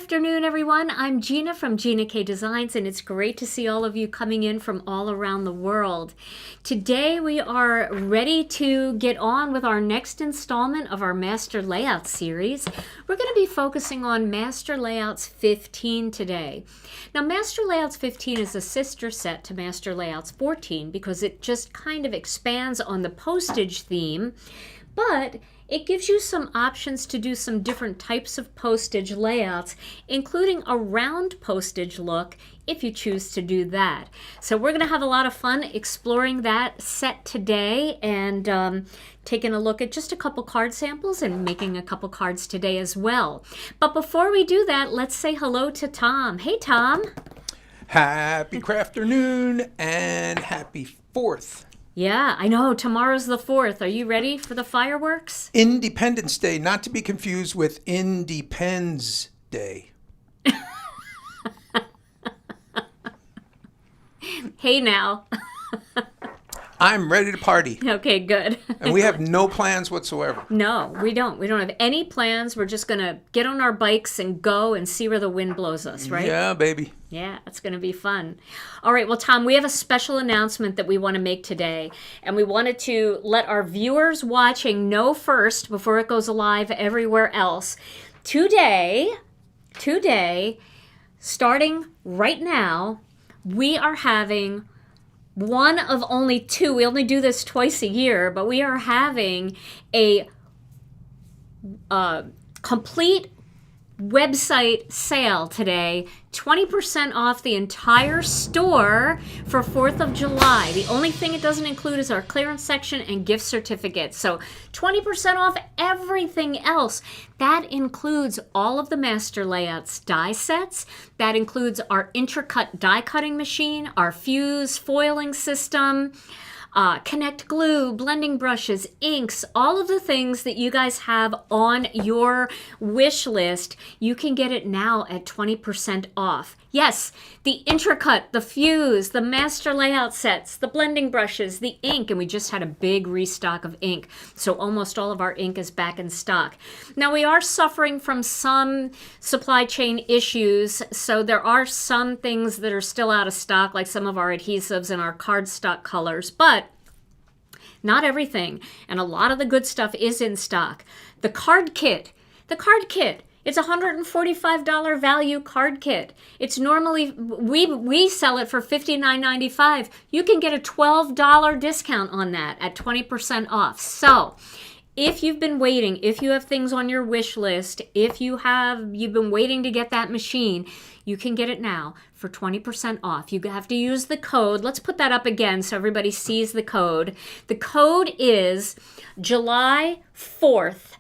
Afternoon, everyone. I'm Gina from Gina K Designs, and it's great to see all of you coming in from all around the world. Today we are ready to get on with our next installment of our Master Layout series. We're going to be focusing on Master Layouts 15 today. Now, Master Layouts 15 is a sister set to Master Layouts 14 because it just kind of expands on the postage theme, but it gives you some options to do some different types of postage layouts, including a round postage look if you choose to do that. So we're going to have a lot of fun exploring that set today and taking a look at just a couple card samples and making a couple cards today as well. But before we do that, let's say hello to Tom. Hey, Tom. Happy Crafternoon and happy 4th. Yeah, I know. Tomorrow's the 4th. Are you ready for the fireworks? Independence Day, not to be confused with Independence Day. Hey now. I'm ready to party. Okay, good. And we have no plans whatsoever. No, we don't. We don't have any plans. We're just going to get on our bikes and go and see where the wind blows us, right? Yeah, baby. Yeah, it's going to be fun. All right, well, Tom, we have a special announcement that we want to make today, and we wanted to let our viewers watching know first before it goes live everywhere else. Today, starting right now, we are having one of only two. We only do this twice a year, but we are having a complete website sale today. 20% off the entire store for 4th of July. The only thing it doesn't include is our clearance section and gift certificates. So 20% off everything else. That includes all of the Master Layouts die sets. That includes our Intracut die cutting machine, our fuse foiling system, Connect glue, blending brushes, inks, all of the things that you guys have on your wish list. You can get it now at 20% off. Yes, the Intracut, the fuse, the Master Layout sets, the blending brushes, the ink, and we just had a big restock of ink. So almost all of our ink is back in stock. Now we are suffering from some supply chain issues, so there are some things that are still out of stock, like some of our adhesives and our cardstock colors, but Not everything. And a lot of the good stuff is in stock. The card kit. It's a $145 value card kit. It's normally, we sell it for $59.95. You can get a $12 discount on that at 20% off. So if you've been waiting, if you have things on your wish list, if you've been waiting to get that machine, you can get it now for 20% off. You have to use the code. Let's put that up again so everybody sees the code. The code is July 4th.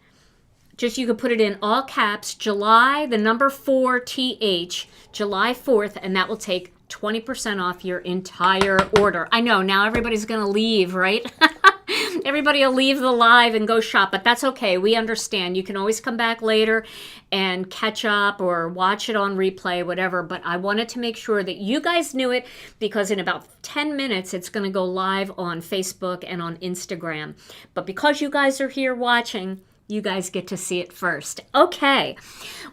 Just you could put it in all caps, July, the number 4TH, July 4th, and that will take 20% off your entire order. I know, now everybody's going to leave, right? Everybody will leave the live and go shop, but that's okay. We understand. You can always come back later and catch up or watch it on replay, whatever. But I wanted to make sure that you guys knew it because in about 10 minutes, it's going to go live on Facebook and on Instagram. But because you guys are here watching, you guys get to see it first. Okay,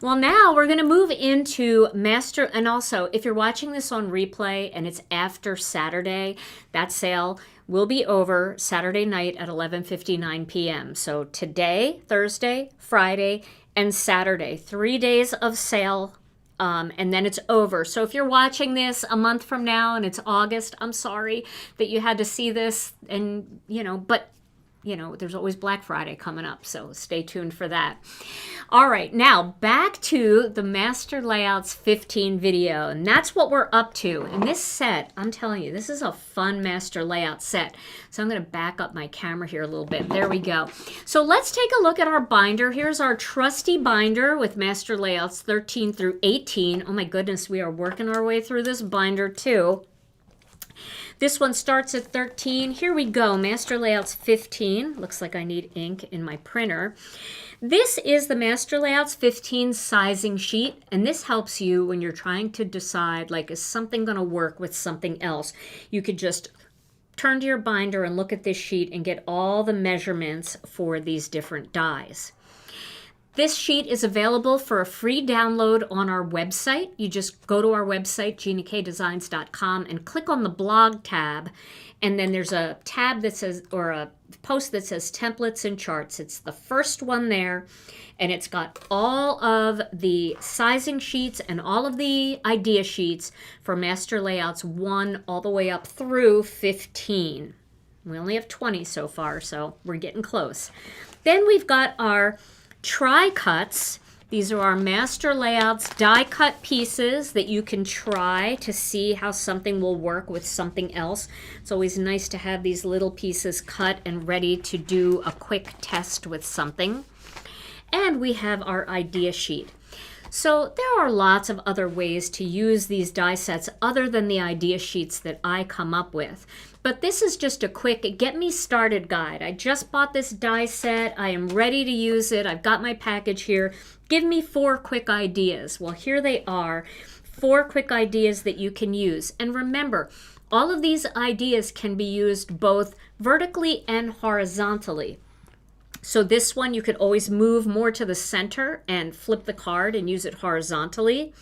well now we're gonna move into master, and also if you're watching this on replay and it's after Saturday, that sale will be over Saturday night at 11:59 p.m. So today, Thursday, Friday, and Saturday, 3 days of sale, and then it's over. So if you're watching this a month from now and it's August, I'm sorry that you had to see this, and but there's always Black Friday coming up, so stay tuned for that. All right, now back to the Master Layouts 15 video, and that's what we're up to. And this set, I'm telling you, this is a fun Master Layout set. So I'm going to back up my camera here a little bit. There we go. So let's take a look at our binder. Here's our trusty binder with Master Layouts 13 through 18. Oh my goodness, we are working our way through this binder too. This one starts at 13. Here we go, Master Layouts 15. Looks like I need ink in my printer. This is the Master Layouts 15 sizing sheet, and this helps you when you're trying to decide, like, is something going to work with something else? You could just turn to your binder and look at this sheet and get all the measurements for these different dies. This sheet is available for a free download on our website. You just go to our website, ginakdesigns.com, and click on the blog tab. And then there's a tab that says, or a post that says templates and charts. It's the first one there. And it's got all of the sizing sheets and all of the idea sheets for Master Layouts 1 all the way up through 15. We only have 20 so far, so we're getting close. Then we've got our try-cuts. These are our Master Layouts die-cut pieces that you can try to see how something will work with something else. It's always nice to have these little pieces cut and ready to do a quick test with something. And we have our idea sheet. So there are lots of other ways to use these die sets other than the idea sheets that I come up with. But this is just a quick get me started guide. I just bought this die set. I am ready to use it. I've got my package here. Give me 4 quick ideas. Well, here they are. 4 quick ideas that you can use. And remember, all of these ideas can be used both vertically and horizontally. So this one you could always move more to the center and flip the card and use it horizontally.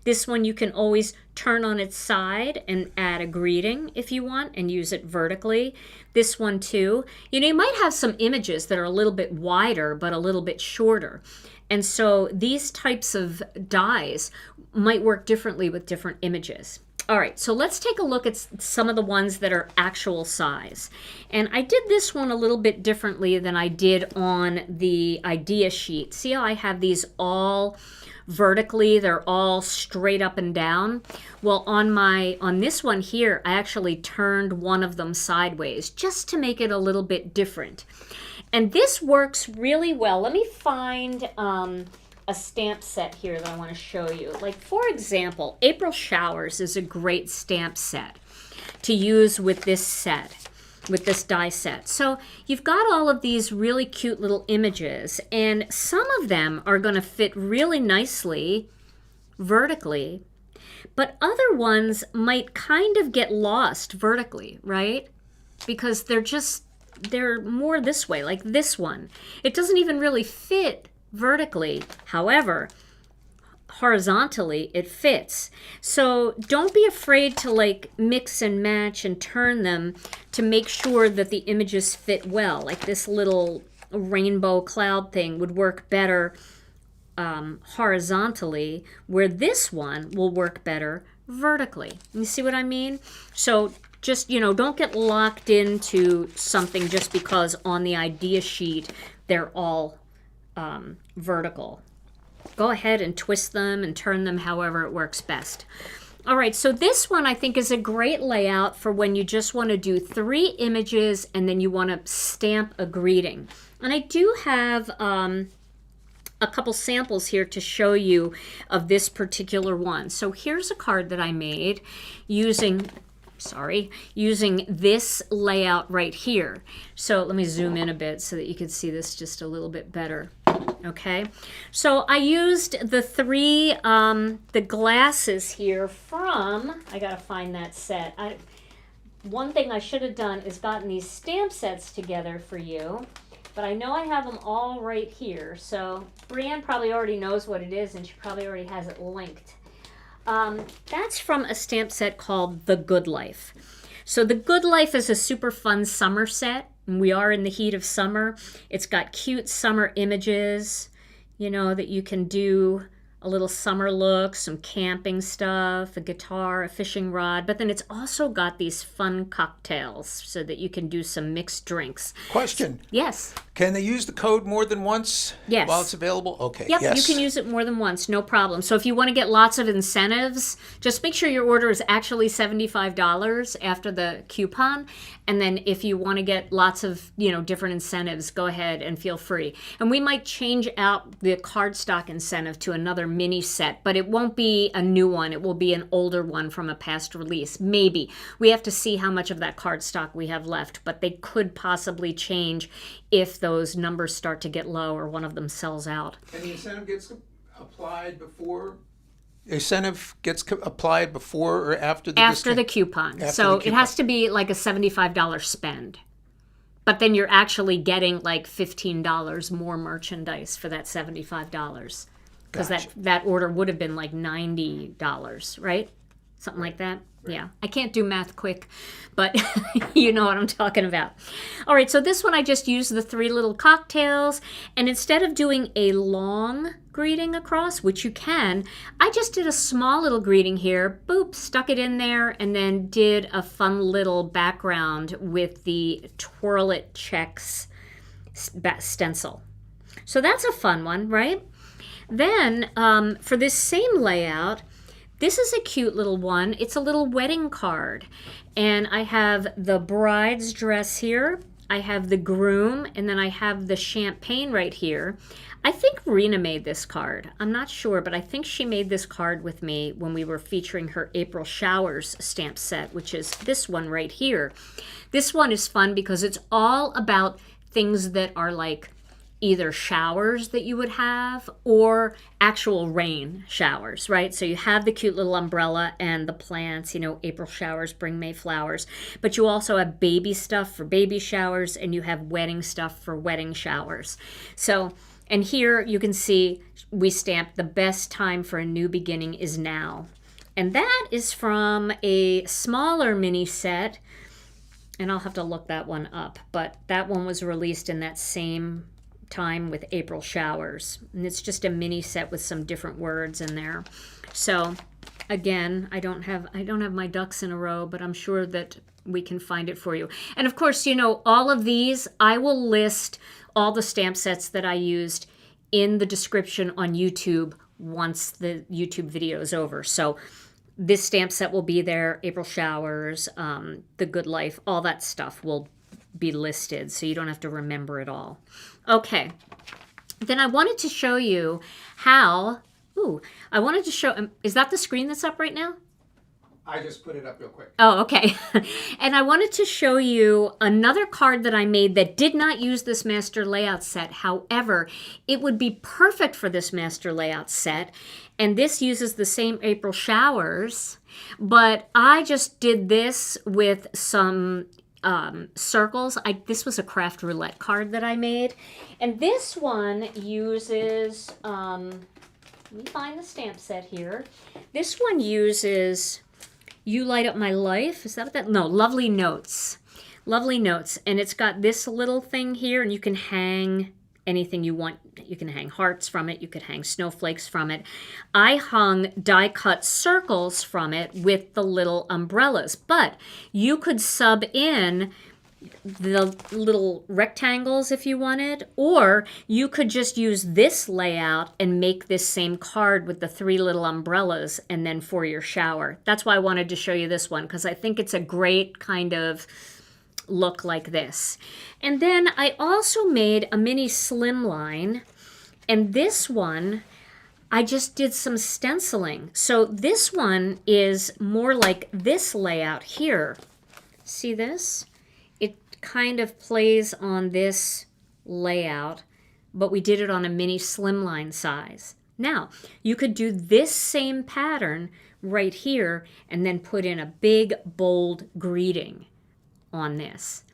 This one you can always turn on its side and add a greeting if you want and use it vertically. This one too. You might have some images that are a little bit wider but a little bit shorter. And so these types of dies might work differently with different images. All right, so let's take a look at some of the ones that are actual size. And I did this one a little bit differently than I did on the idea sheet. See how I have these all vertically, they're all straight up and down? Well, on this one here, I actually turned one of them sideways just to make it a little bit different. And this works really well. Let me find a stamp set here that I want to show you. Like, for example, April Showers is a great stamp set to use with this set, with this die set. So you've got all of these really cute little images, and some of them are going to fit really nicely vertically, but other ones might kind of get lost vertically, right? Because they're more this way, like this one. It doesn't even really fit vertically. However, horizontally, it fits. So don't be afraid to like mix and match and turn them to make sure that the images fit well. Like this little rainbow cloud thing would work better horizontally, where this one will work better vertically. You see what I mean? So just, you know, don't get locked into something just because on the idea sheet they're all vertical. Go ahead and twist them and turn them however it works best. All right, so this one I think is a great layout for when you just want to do 3 images and then you want to stamp a greeting. And I do have a couple samples here to show you of this particular one. So here's a card that I made using this layout right here. So let me zoom in a bit so that you can see this just a little bit better. Okay, so I used the 3 the glasses here from, I gotta find that set. One thing I should have done is gotten these stamp sets together for you, but I know I have them all right here. So Brienne probably already knows what it is and she probably already has it linked. That's from a stamp set called The Good Life. So The Good Life is a super fun summer set. And we are in the heat of summer. It's got cute summer images, you know, that you can do a little summer look, some camping stuff, a guitar, a fishing rod, but then it's also got these fun cocktails so that you can do some mixed drinks. Question. Yes. Can they use the code more than once? Yes. While it's available? Okay. Yep, yes. You can use it more than once, no problem. So if you want to get lots of incentives, just make sure your order is actually $75 after the coupon. And then if you want to get lots of, you know, different incentives, go ahead and feel free. And we might change out the cardstock incentive to another mini set, but it won't be a new one. It will be an older one from a past release. Maybe. We have to see how much of that cardstock we have left, but they could possibly change if those numbers start to get low or one of them sells out. And the incentive gets applied before? The incentive gets applied before or after the After the coupon. So it has to be like a $75 spend. But then you're actually getting like $15 more merchandise for that $75. Because that order would have been like $90, right? Something like that. Right. Yeah. I can't do math quick, but you know what I'm talking about. All right, so this one I just used the 3 little cocktails, and instead of doing a long greeting across, which you can, I just did a small little greeting here, boop, stuck it in there, and then did a fun little background with the Twirl-it Checks stencil. So that's a fun one, right? Then for this same layout, this is a cute little one. It's a little wedding card. And I have the bride's dress here. I have the groom, and then I have the champagne right here. I think Rena made this card. I'm not sure, but I think she made this card with me when we were featuring her April Showers stamp set, which is this one right here. This one is fun because it's all about things that are like either showers that you would have or actual rain showers, right? So you have the cute little umbrella and the plants, you know, April showers bring May flowers, but you also have baby stuff for baby showers and you have wedding stuff for wedding showers. So, and here you can see we stamped the best time for a new beginning is now. And that is from a smaller mini set, and I'll have to look that one up, but that one was released in that same time with April showers, and it's just a mini set with some different words in there. So again, I don't have my ducks in a row, but I'm sure that we can find it for you. And of course, you know, all of these I will list all the stamp sets that I used in the description on YouTube once the YouTube video is over. So this stamp set will be there, April showers, the Good Life, all that stuff will be listed, so you don't have to remember it all. Okay, then I wanted to show you how, is that the screen that's up right now? I just put it up real quick. Oh, okay. And I wanted to show you another card that I made that did not use this master layout set. However, it would be perfect for this master layout set. And this uses the same April showers, but I just did this with some circles. This was a craft roulette card that I made, and this one uses let me find the stamp set here. This one uses You Light Up My Life. Is that what that? No, Lovely Notes. Lovely Notes. And it's got this little thing here, and you can hang anything you want. You can hang hearts from it. You could hang snowflakes from it. I hung die-cut circles from it with the little umbrellas. But you could sub in the little rectangles if you wanted, or you could just use this layout and make this same card with the 3 little umbrellas and then for your shower. That's why I wanted to show you this one, because I think it's a great kind of look like this. And then I also made a mini slimline, and this one I just did some stenciling. So this one is more like this layout here. See this? Kind of plays on this layout, but we did it on a mini slimline size. Now, you could do this same pattern right here and then put in a big, bold greeting on this.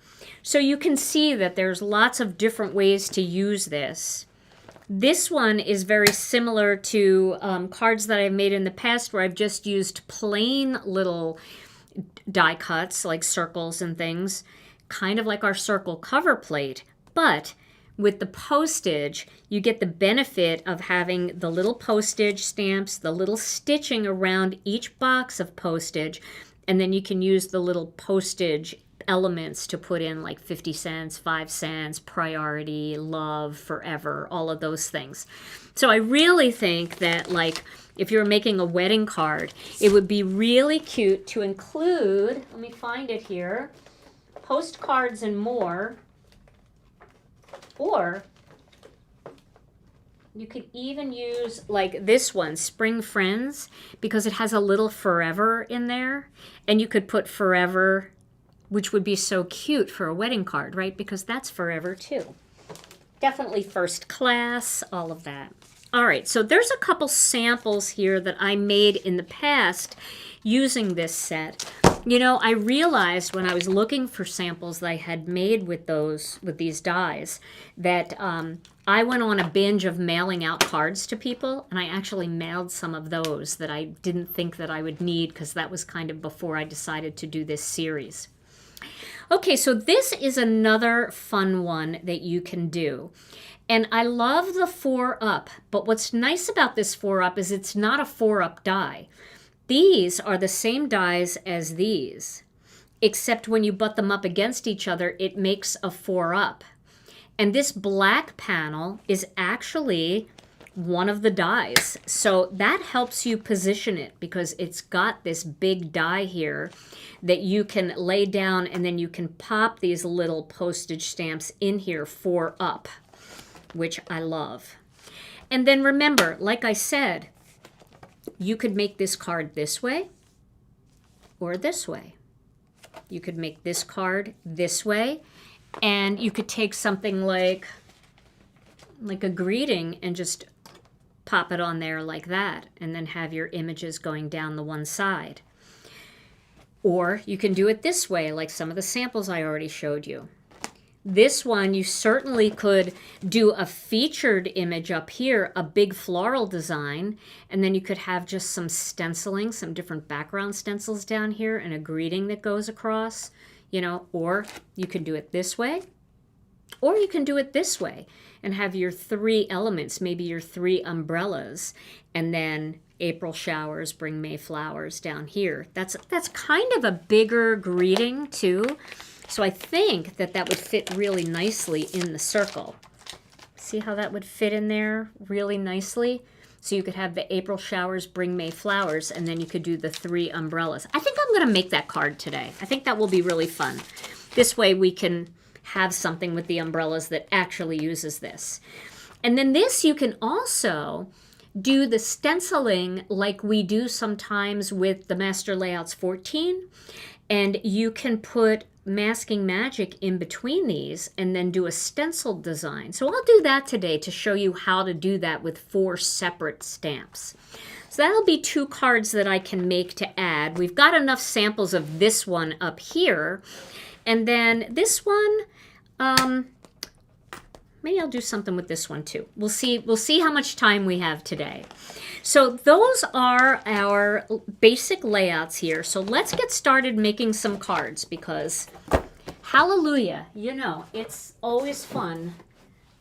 So you can see that there's lots of different ways to use this. This one is very similar to cards that I've made in the past where I've just used plain little die cuts like circles and things, kind of like our circle cover plate, but with the postage, you get the benefit of having the little postage stamps, the little stitching around each box of postage, and then you can use the little postage elements to put in like 50 cents, 5 cents, priority, love, forever, all of those things. So I really think that like if you're making a wedding card, it would be really cute to include, let me find it here, postcards and more, or you could even use like this one, Spring Friends, because it has a little forever in there, and you could put forever, which would be so cute for a wedding card, right? Because that's forever too. Definitely first class, all of that. All right, so there's a couple samples here that I made in the past using this set. You know, I realized when I was looking for samples that I had made with these dies, that I went on a binge of mailing out cards to people, and I actually mailed some of those that I didn't think that I would need, because that was kind of before I decided to do this series. Okay, so this is another fun one that you can do. And I love the 4-up, but what's nice about this 4-up is it's not a 4-up die. These are the same dies as these, except when you butt them up against each other, it makes a 4-up. And this black panel is actually one of the dies. So that helps you position it because it's got this big die here that you can lay down, and then you can pop these little postage stamps in here 4-up, which I love. And then remember, like I said, you could make this card this way or this way. You could make this card this way, and you could take something like a greeting and just pop it on there like that, and then have your images going down the one side. Or you can do it this way, like some of the samples I already showed you. This one, you certainly could do a featured image up here, a big floral design, and then you could have just some stenciling, some different background stencils down here, and a greeting that goes across, you know, or you can do it this way, or you can do it this way and have your 3 elements, maybe your 3 umbrellas, and then April showers bring May flowers down here. That's kind of a bigger greeting too. So I think that that would fit really nicely in the circle. See how that would fit in there really nicely? So you could have the April showers bring May flowers, and then you could do the 3 umbrellas. I think I'm going to make that card today. I think that will be really fun. This way we can have something with the umbrellas that actually uses this. And then this, you can also do the stenciling like we do sometimes with the Master Layouts 14. And you can put masking magic in between these and then do a stenciled design. So I'll do that today to show you how to do that with 4 separate stamps. So that'll be 2 cards that I can make to add. We've got enough samples of this one up here. And then this one, maybe I'll do something with this one too. We'll see how much time we have today. So those are our basic layouts here. So let's get started making some cards, because hallelujah, you know, it's always fun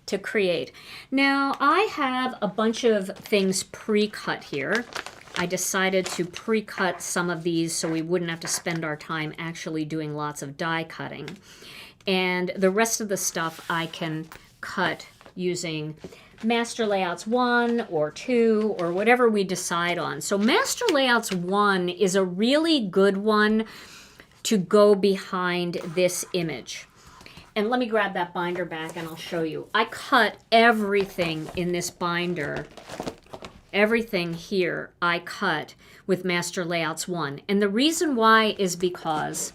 to create. Now I have a bunch of things pre-cut here. I decided to pre-cut some of these so we wouldn't have to spend our time actually doing lots of die cutting. And the rest of the stuff I can cut using Master Layouts 1 or 2 or whatever we decide on. So Master Layouts 1 is a really good one to go behind this image. And let me grab that binder back and I'll show you. I cut everything in this binder. Everything here I cut with Master Layouts 1. And the reason why is because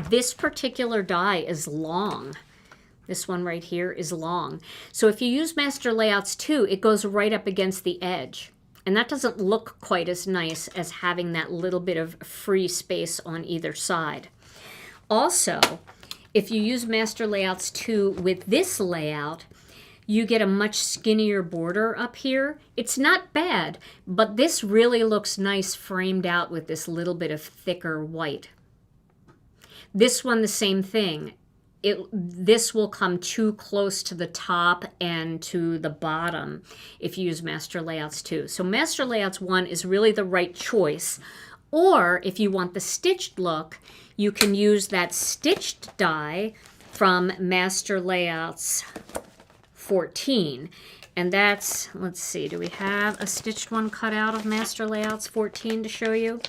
this particular die is long. This one right here is long. So if you use Master Layouts 2, it goes right up against the edge. And that doesn't look quite as nice as having that little bit of free space on either side. Also, if you use Master Layouts 2 with this layout, you get a much skinnier border up here. It's not bad, but this really looks nice framed out with this little bit of thicker white. This one, the same thing. This will come too close to the top and to the bottom if you use Master Layouts 2. So Master Layouts 1 is really the right choice. Or if you want the stitched look, you can use that stitched die from Master Layouts 14. And that's, let's see, do we have a stitched one cut out of Master Layouts 14 to show you?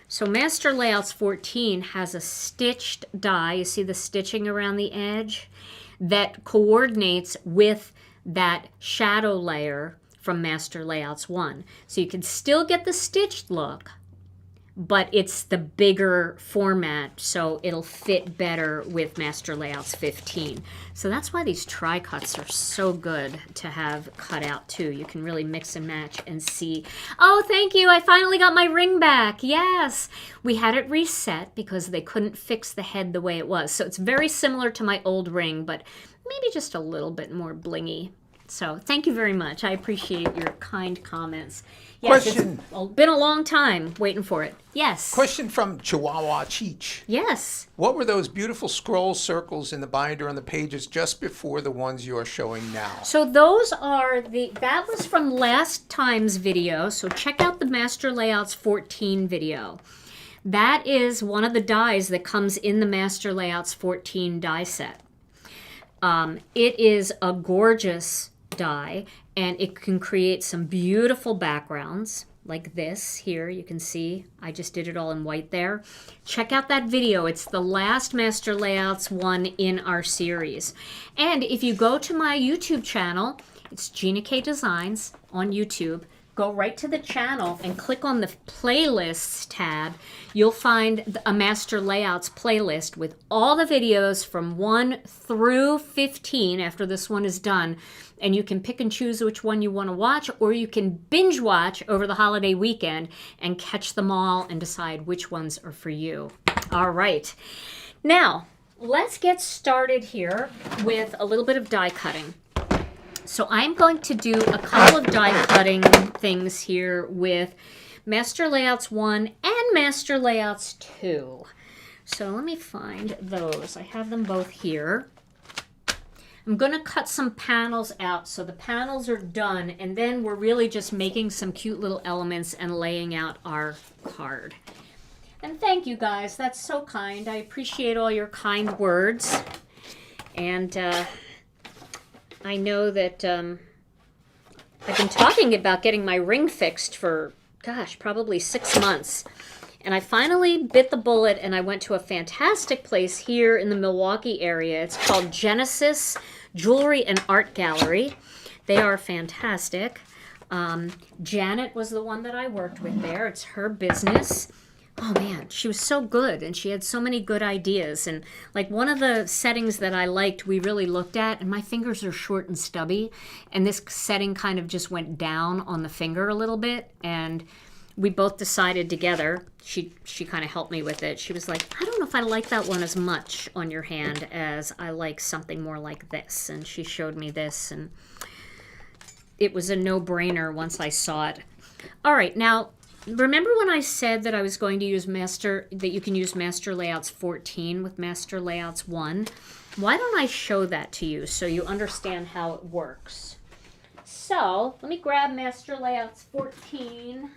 So Master Layouts 14 has a stitched die, you see the stitching around the edge, that coordinates with that shadow layer from Master Layouts 1. So you can still get the stitched look, but it's the bigger format, so it'll fit better with Master Layouts 15. So that's why these tri-cuts are so good to have cut out too. You can really mix and match and see. Oh, thank you, I finally got my ring back. Yes, we had it reset because they couldn't fix the head the way it was. So it's very similar to my old ring, but maybe just a little bit more blingy. So thank you very much. I appreciate your kind comments. Yes, Question. It's been a long time waiting for it. Yes. Question from Chihuahua Cheech. Yes. What were those beautiful scroll circles in the binder on the pages just before the ones you are showing now? So those are that was from last time's video. So check out the Master Layouts 14 video. That is one of the dies that comes in the Master Layouts 14 die set. It is a gorgeous die, and it can create some beautiful backgrounds like this here. You can see I just did it all in white there. Check out that video. It's the last Master Layouts one in our series. And if you go to my YouTube channel, it's Gina K Designs on YouTube. Go right to the channel and click on the playlists tab. You'll find a Master Layouts playlist with all the videos from 1 through 15 after this one is done. And you can pick and choose which one you want to watch, or you can binge watch over the holiday weekend and catch them all and decide which ones are for you. All right. Now, let's get started here with a little bit of die cutting. So I'm going to do a couple of die cutting things here with Master Layouts 1 and Master Layouts 2. So let me find those. I have them both here. I'm going to cut some panels out so the panels are done, and then we're really just making some cute little elements and laying out our card. And thank you guys. That's so kind. I appreciate all your kind words. And I know that I've been talking about getting my ring fixed for, gosh, probably 6 months. And I finally bit the bullet, and I went to a fantastic place here in the Milwaukee area. It's called Genesis Jewelry and Art Gallery. They are fantastic. Janet was the one that I worked with there. It's her business. Oh man, she was so good, and she had so many good ideas. And like one of the settings that I liked, we really looked at, and my fingers are short and stubby, and this setting kind of just went down on the finger a little bit. And we both decided together, she kind of helped me with it. She was like, I don't know if I like that one as much on your hand as I like something more like this. And she showed me this, and it was a no-brainer once I saw it. All right, now, remember when I said that I was going to use that you can use Master Layouts 14 with Master Layouts 1? Why don't I show that to you so you understand how it works? So, let me grab Master Layouts 14.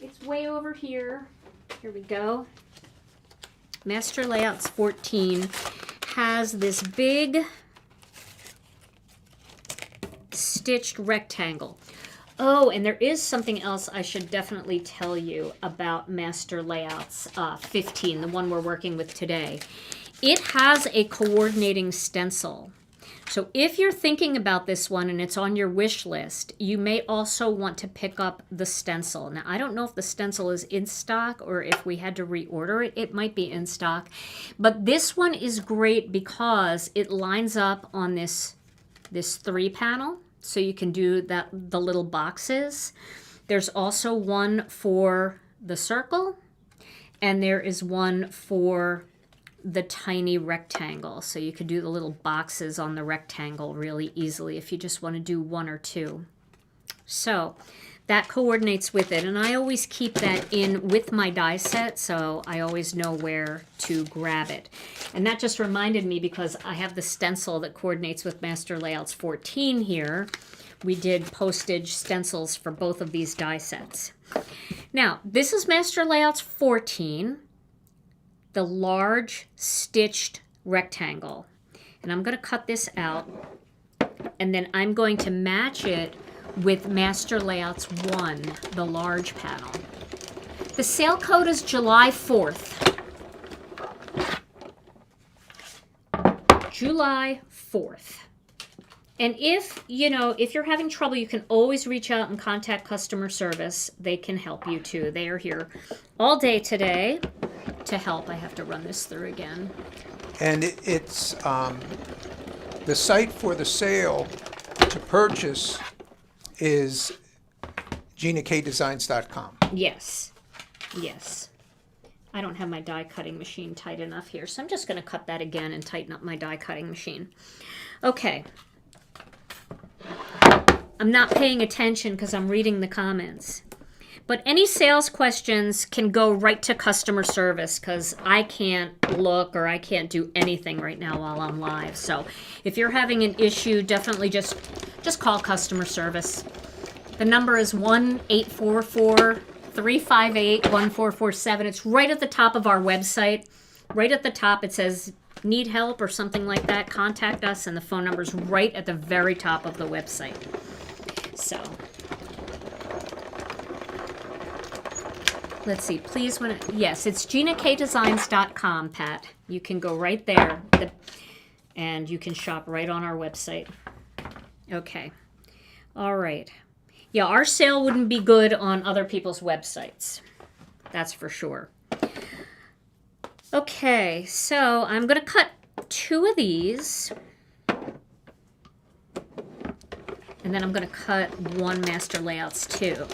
It's way over here. Here we go. Master Layouts 14 has this big stitched rectangle. Oh, and there is something else I should definitely tell you about Master Layouts 15, the one we're working with today. It has a coordinating stencil. So if you're thinking about this one and it's on your wish list, you may also want to pick up the stencil. Now, I don't know if the stencil is in stock or if we had to reorder it. It might be in stock. But this one is great because it lines up on this 3 panel. So you can do the little boxes. There's also one for the circle, and there is one for the tiny rectangle. So you could do the little boxes on the rectangle really easily if you just want to do 1 or 2. So that coordinates with it, and I always keep that in with my die set, so I always know where to grab it. And that just reminded me, because I have the stencil that coordinates with Master Layouts 14 here. We did postage stencils for both of these die sets. Now, this is Master Layouts 14, the large stitched rectangle. And I'm going to cut this out, and then I'm going to match it with Master Layouts 1, the large panel. The sale code is July 4th. July 4th. And if you're having trouble, you can always reach out and contact customer service. They can help you too. They are here all day today to help. I have to run this through again. And it's the site for the sale to purchase is GinaKDesigns.com. Yes. Yes. I don't have my die cutting machine tight enough here, so I'm just going to cut that again and tighten up my die cutting machine. Okay. I'm not paying attention because I'm reading the comments. But any sales questions can go right to customer service, because I can't look or I can't do anything right now while I'm live. So if you're having an issue, definitely just call customer service. The number is 1-844-358-1447. It's right at the top of our website. Right at the top it says need help or something like that. Contact us, and the phone number is right at the very top of the website. So let's see, please, yes, it's GinaKDesigns.com, Pat. You can go right there, and you can shop right on our website. Okay. All right. Yeah, our sale wouldn't be good on other people's websites. That's for sure. Okay, so I'm going to cut 2 of these. And then I'm going to cut 1 Master Layouts 2.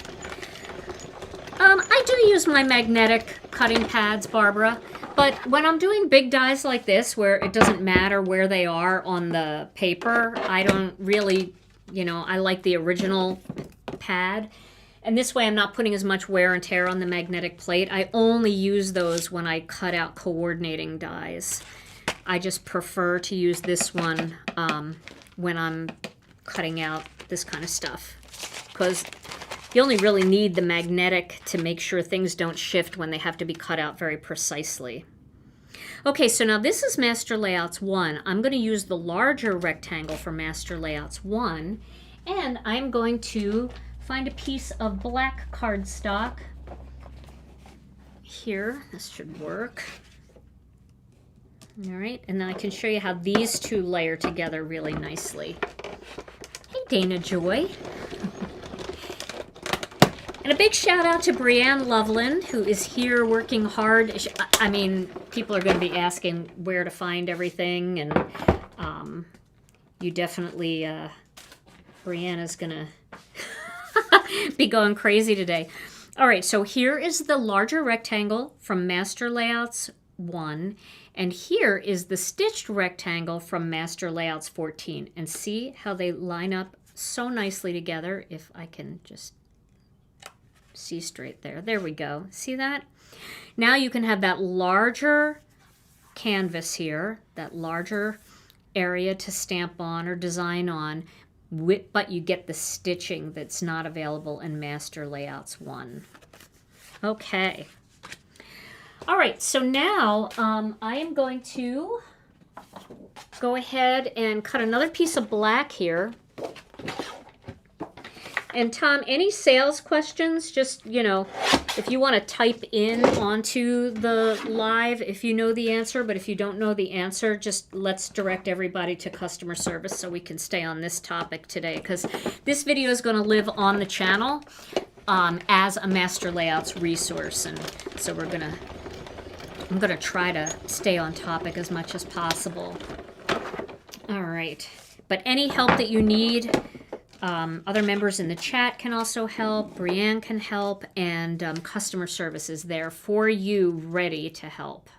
I do use my magnetic cutting pads, Barbara, but when I'm doing big dies like this, where it doesn't matter where they are on the paper, I don't really, I like the original pad. And this way I'm not putting as much wear and tear on the magnetic plate. I only use those when I cut out coordinating dies. I just prefer to use this one when I'm cutting out this kind of stuff, because you only really need the magnetic to make sure things don't shift when they have to be cut out very precisely. Okay, so now this is Master Layouts 1. I'm going to use the larger rectangle for Master Layouts 1, and I'm going to find a piece of black cardstock. Here, this should work. All right, and then I can show you how these 2 layer together really nicely. Hey, Dana Joy. And a big shout out to Brianne Loveland, who is here working hard. I mean, people are going to be asking where to find everything, and you definitely, Brianna's going to be going crazy today. All right, so here is the larger rectangle from Master Layouts 1, and here is the stitched rectangle from Master Layouts 14. And see how they line up so nicely together. If I can just see straight there. There we go. See that? Now you can have that larger canvas here, that larger area to stamp on or design on, but you get the stitching that's not available in Master Layouts 1. Okay. All right, so now I am going to go ahead and cut another piece of black here. And Tom, any sales questions? Just, you know, if you want to type in onto the live if you know the answer, but if you don't know the answer, just let's direct everybody to customer service so we can stay on this topic today, because this video is going to live on the channel as a Master Layouts resource, and so I'm gonna try to stay on topic as much as possible. All right, but any help that you need, other members in the chat can also help. Brianne can help, and customer service is there for you, ready to help.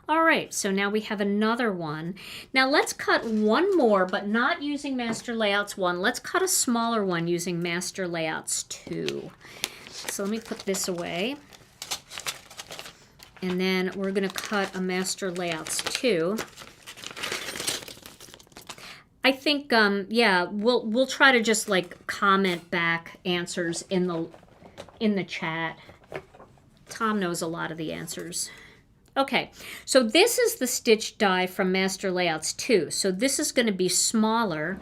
All right, so now we have another one. Now let's cut one more, but not using Master Layouts 1. Let's cut a smaller one using Master Layouts 2. So let me put this away. And then we're going to cut a Master Layouts 2. I think, yeah, we'll try to just like comment back answers in the chat. Tom knows a lot of the answers. Okay, so this is the stitch die from Master Layouts 2. So this is going to be smaller.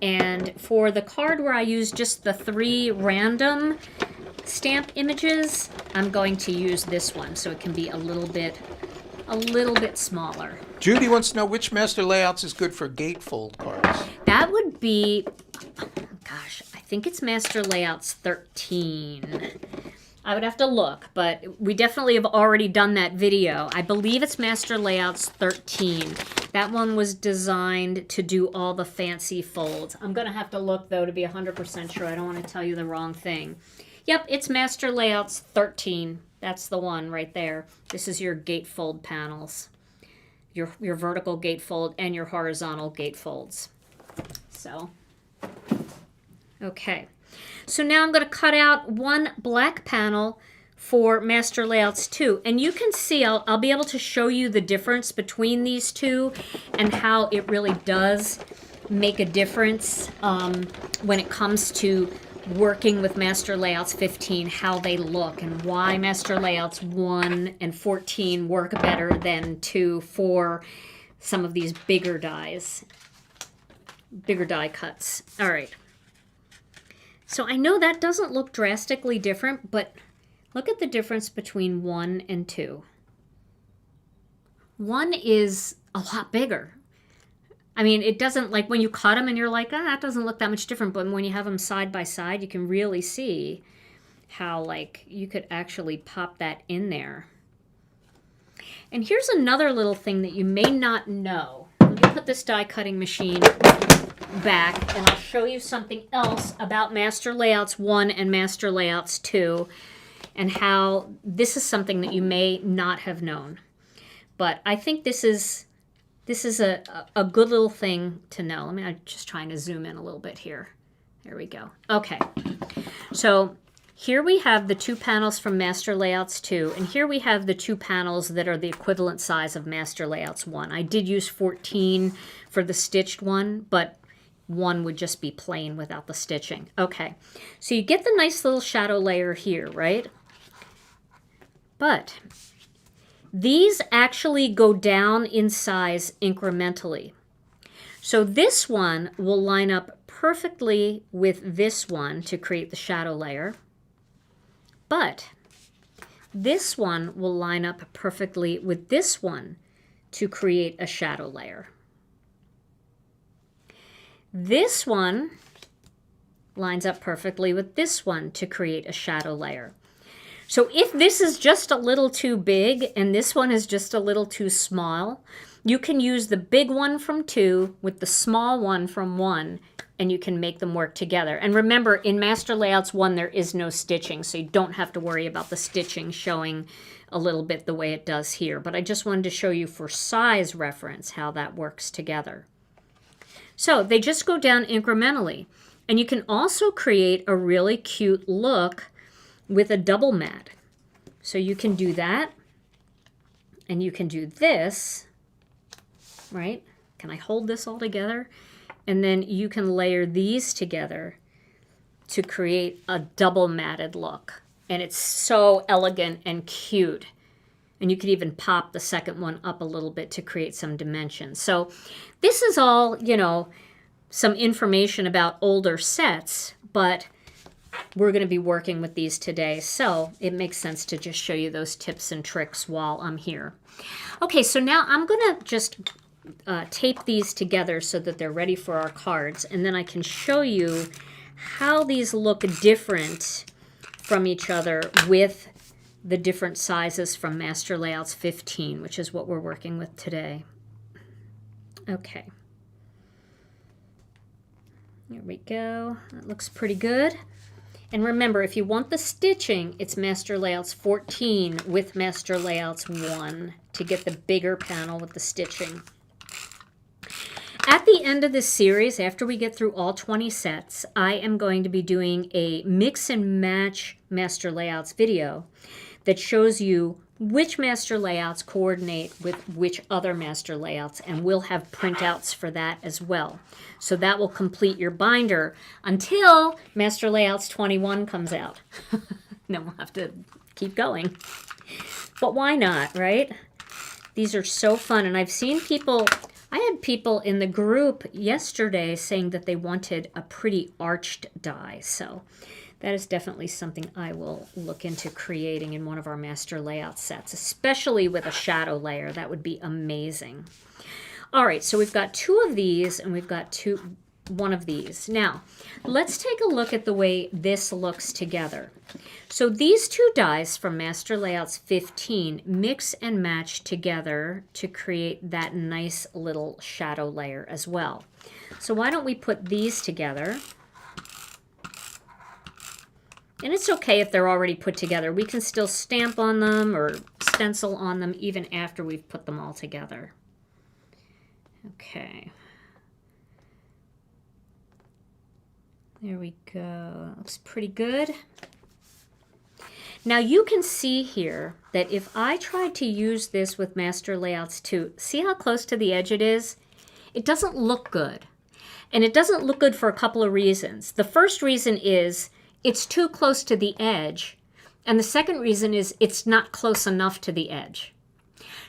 And for the card where I use just the 3 random stamp images, I'm going to use this one so it can be a little bit smaller. Judy wants to know which Master Layouts is good for gatefold cards. That would be, oh gosh, I think it's Master Layouts 13. I would have to look, but we definitely have already done that video. I believe it's Master Layouts 13. That one was designed to do all the fancy folds. I'm going to have to look, though, to be 100% sure. I don't want to tell you the wrong thing. Yep, it's Master Layouts 13. That's the one right there. This is your gatefold panels, your vertical gatefold and your horizontal gatefolds. So, okay. So now I'm going to cut out one black panel for Master Layouts 2. And you can see, I'll be able to show you the difference between these two and how it really does make a difference when it comes to working with Master Layouts 15, how they look, and why Master Layouts 1 and 14 work better than 2 for some of these bigger dies, bigger die cuts. All right. So I know that doesn't look drastically different, but look at the difference between 1 and 2. 1 is a lot bigger. I mean, it doesn't, like when you cut them and you're like, that doesn't look that much different. But when you have them side by side, you can really see how, like, you could actually pop that in there. And here's another little thing that you may not know. Let me put this die cutting machine back, and I'll show you something else about Master Layouts 1 and Master Layouts 2, and how this is something that you may not have known. But I think this is a good little thing to know. I'm just trying to zoom in a little bit here. There we go. Okay. So here we have the 2 panels from Master Layouts 2, and here we have the 2 panels that are the equivalent size of Master Layouts 1. I did use 14 for the stitched one, but 1 would just be plain without the stitching. Okay. So you get the nice little shadow layer here, right? But these actually go down in size incrementally. So this one will line up perfectly with this one to create the shadow layer. But this one will line up perfectly with this one to create a shadow layer. This one lines up perfectly with this one to create a shadow layer. So if this is just a little too big and this one is just a little too small, you can use the big one from 2 with the small one from 1 and you can make them work together. And remember, in Master Layouts 1, there is no stitching, so you don't have to worry about the stitching showing a little bit the way it does here. But I just wanted to show you for size reference how that works together. So they just go down incrementally. And you can also create a really cute look with a double mat. So you can do that, and you can do this, right? Can I hold this all together? And then you can layer these together to create a double matted look. And it's so elegant and cute. And you could even pop the second one up a little bit to create some dimension. So this is all, you know, some information about older sets, but we're going to be working with these today. So it makes sense to just show you those tips and tricks while I'm here. Okay, so now I'm going to just tape these together so that they're ready for our cards, and then I can show you how these look different from each other with the different sizes from Master Layouts 15, which is what we're working with today. Okay. Here we go. That looks pretty good. And remember, if you want the stitching, it's Master Layouts 14 with Master Layouts 1 to get the bigger panel with the stitching. At the end of this series, after we get through all 20 sets, I am going to be doing a mix and match Master Layouts video that shows you which Master Layouts coordinate with which other Master Layouts, and we'll have printouts for that as well. So that will complete your binder until Master Layouts 21 comes out. Then we'll have to keep going. But why not, right? These are so fun, and I've seen people... I had people in the group yesterday saying that they wanted a pretty arched die, so that is definitely something I will look into creating in one of our Master Layout sets, especially with a shadow layer. That would be amazing. All right, so we've got 2 of these, and we've got one of these. Now, let's take a look at the way this looks together. So these 2 dies from Master Layouts 15 mix and match together to create that nice little shadow layer as well. So why don't we put these together? And it's okay if they're already put together. We can still stamp on them or stencil on them even after we've put them all together. Okay. There we go. That looks pretty good. Now you can see here that if I tried to use this with Master Layouts 2, see how close to the edge it is? It doesn't look good. And it doesn't look good for a couple of reasons. The first reason is it's too close to the edge. And the second reason is it's not close enough to the edge.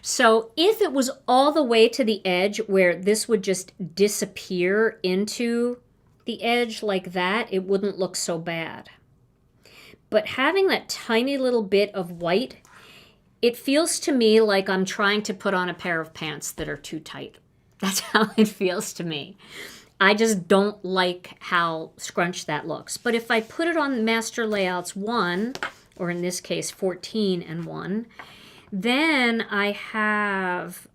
So if it was all the way to the edge where this would just disappear into the edge like that, it wouldn't look so bad. But having that tiny little bit of white, it feels to me like I'm trying to put on a pair of pants that are too tight. That's how it feels to me. I just don't like how scrunched that looks. But if I put it on Master Layouts 1, or in this case 14 and 1, then I have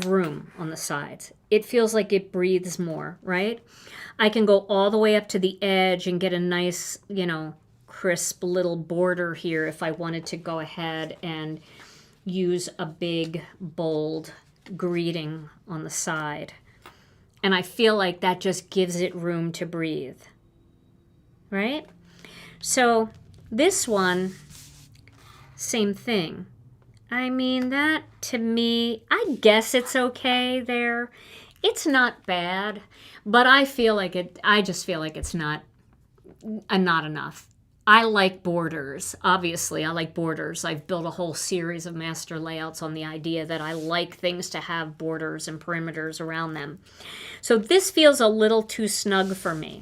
room on the sides. It feels like it breathes more, right? I can go all the way up to the edge and get a nice, you know, crisp little border here if I wanted to go ahead and use a big, bold greeting on the side. And I feel like that just gives it room to breathe, right? So this one, same thing. I mean, that to me, I guess it's okay there. It's not bad, but I just feel like it's not enough. I like borders. Obviously, I like borders. I've built a whole series of Master Layouts on the idea that I like things to have borders and perimeters around them. So this feels a little too snug for me.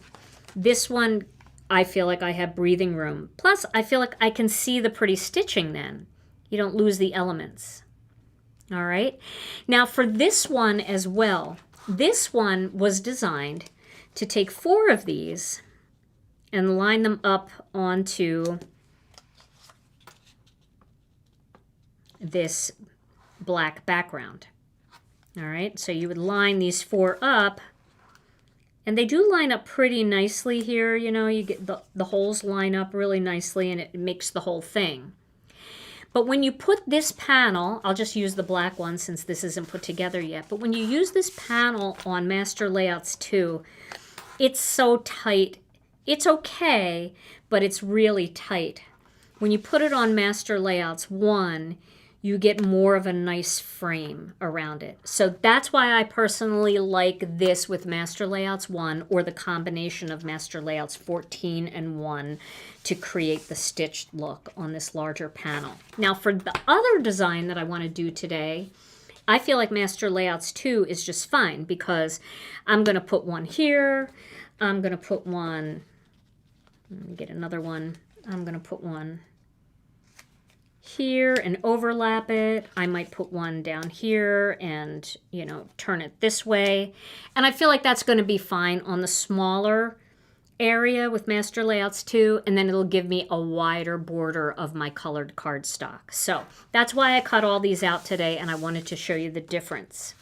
This one, I feel like I have breathing room. Plus, I feel like I can see the pretty stitching then. You don't lose the elements. All right. Now for this one as well, this one was designed to take 4 of these and line them up onto this black background. All right, so you would line these 4 up And they do line up pretty nicely here. You know, you get the holes line up really nicely and it makes the whole thing. But when you put this panel, I'll just use the black one since this isn't put together yet, but when you use this panel on Master Layouts 2, it's so tight. It's okay, but it's really tight. When you put it on Master Layouts 1, you get more of a nice frame around it. So that's why I personally like this with Master Layouts 1 or the combination of Master Layouts 14 and 1 to create the stitched look on this larger panel. Now for the other design that I want to do today, I feel like Master Layouts 2 is just fine because I'm going to put one here. I'm going to put one, let me get another one. I'm going to put one here and overlap it. I might put one down here and, you know, turn it this way. And I feel like that's going to be fine on the smaller area with Master Layouts 2, and then it'll give me a wider border of my colored cardstock. So that's why I cut all these out today, and I wanted to show you the difference.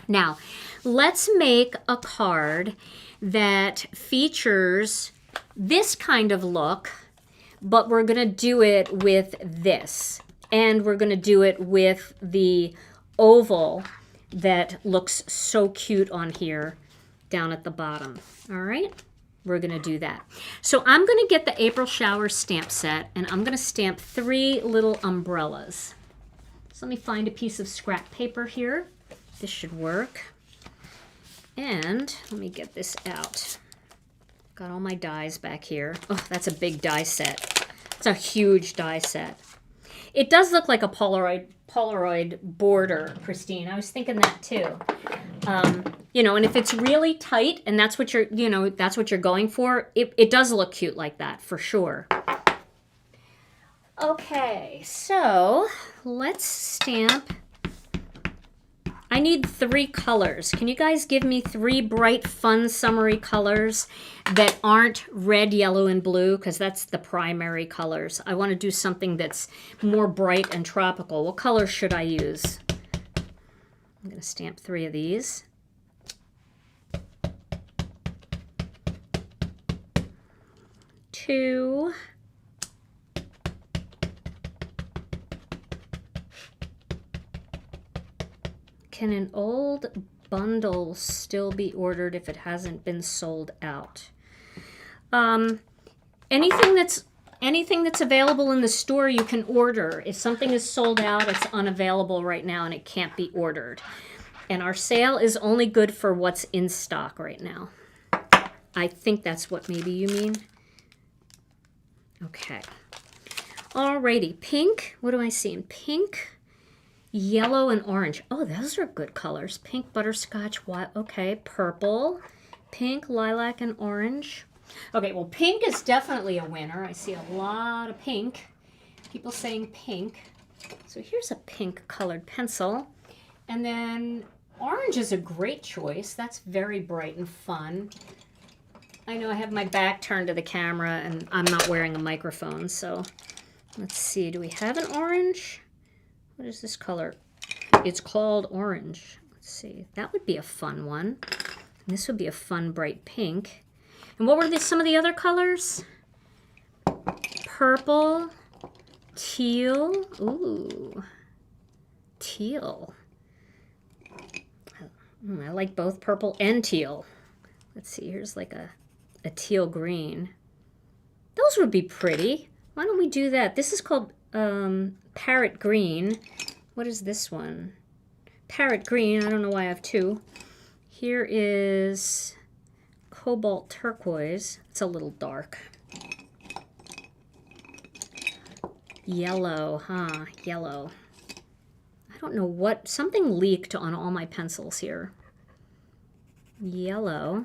Now, let's make a card that features this kind of look, but we're going to do it with this. And we're going to do it with the oval that looks so cute on here down at the bottom. All right, we're going to do that. So I'm going to get the April Showers stamp set, and I'm going to stamp 3 little umbrellas. So let me find a piece of scrap paper here. This should work. And let me get this out. Got all my dies back here. Oh, that's a big die set. It's a huge die set. It does look like a Polaroid border, Christine. I was thinking that too. You know, and if it's really tight and that's what you're, you know, that's what you're going for, it does look cute like that for sure. Okay, so let's stamp. I need 3 colors. Can you guys give me 3 bright, fun, summery colors that aren't red, yellow, and blue? Because that's the primary colors. I want to do something that's more bright and tropical. What colors should I use? I'm going to stamp 3 of these. Two. Can an old bundle still be ordered if it hasn't been sold out? Anything that's available in the store you can order. If something is sold out, it's unavailable right now and it can't be ordered. And our sale is only good for what's in stock right now. I think that's what maybe you mean. Okay. Alrighty, pink. What do I see in pink? Yellow and orange. Oh, those are good colors. Pink, butterscotch, white. Okay, purple, pink, lilac, and orange. Okay, well, pink is definitely a winner. I see a lot of pink. People saying pink. So here's a pink colored pencil. And then orange is a great choice. That's very bright and fun. I know I have my back turned to the camera and I'm not wearing a microphone, so let's see. Do we have an orange? What is this color? It's called orange. Let's see. That would be a fun one. And this would be a fun bright pink. And what were some of the other colors? Purple, teal. Ooh, teal. I like both purple and teal. Let's see. Here's like a teal green. Those would be pretty. Why don't we do that? This is called parrot green. What is this one? Parrot green. I don't know why I have 2. Here is cobalt turquoise. It's a little dark. Yellow, huh? Yellow. I don't know what. Something leaked on all my pencils here. Yellow.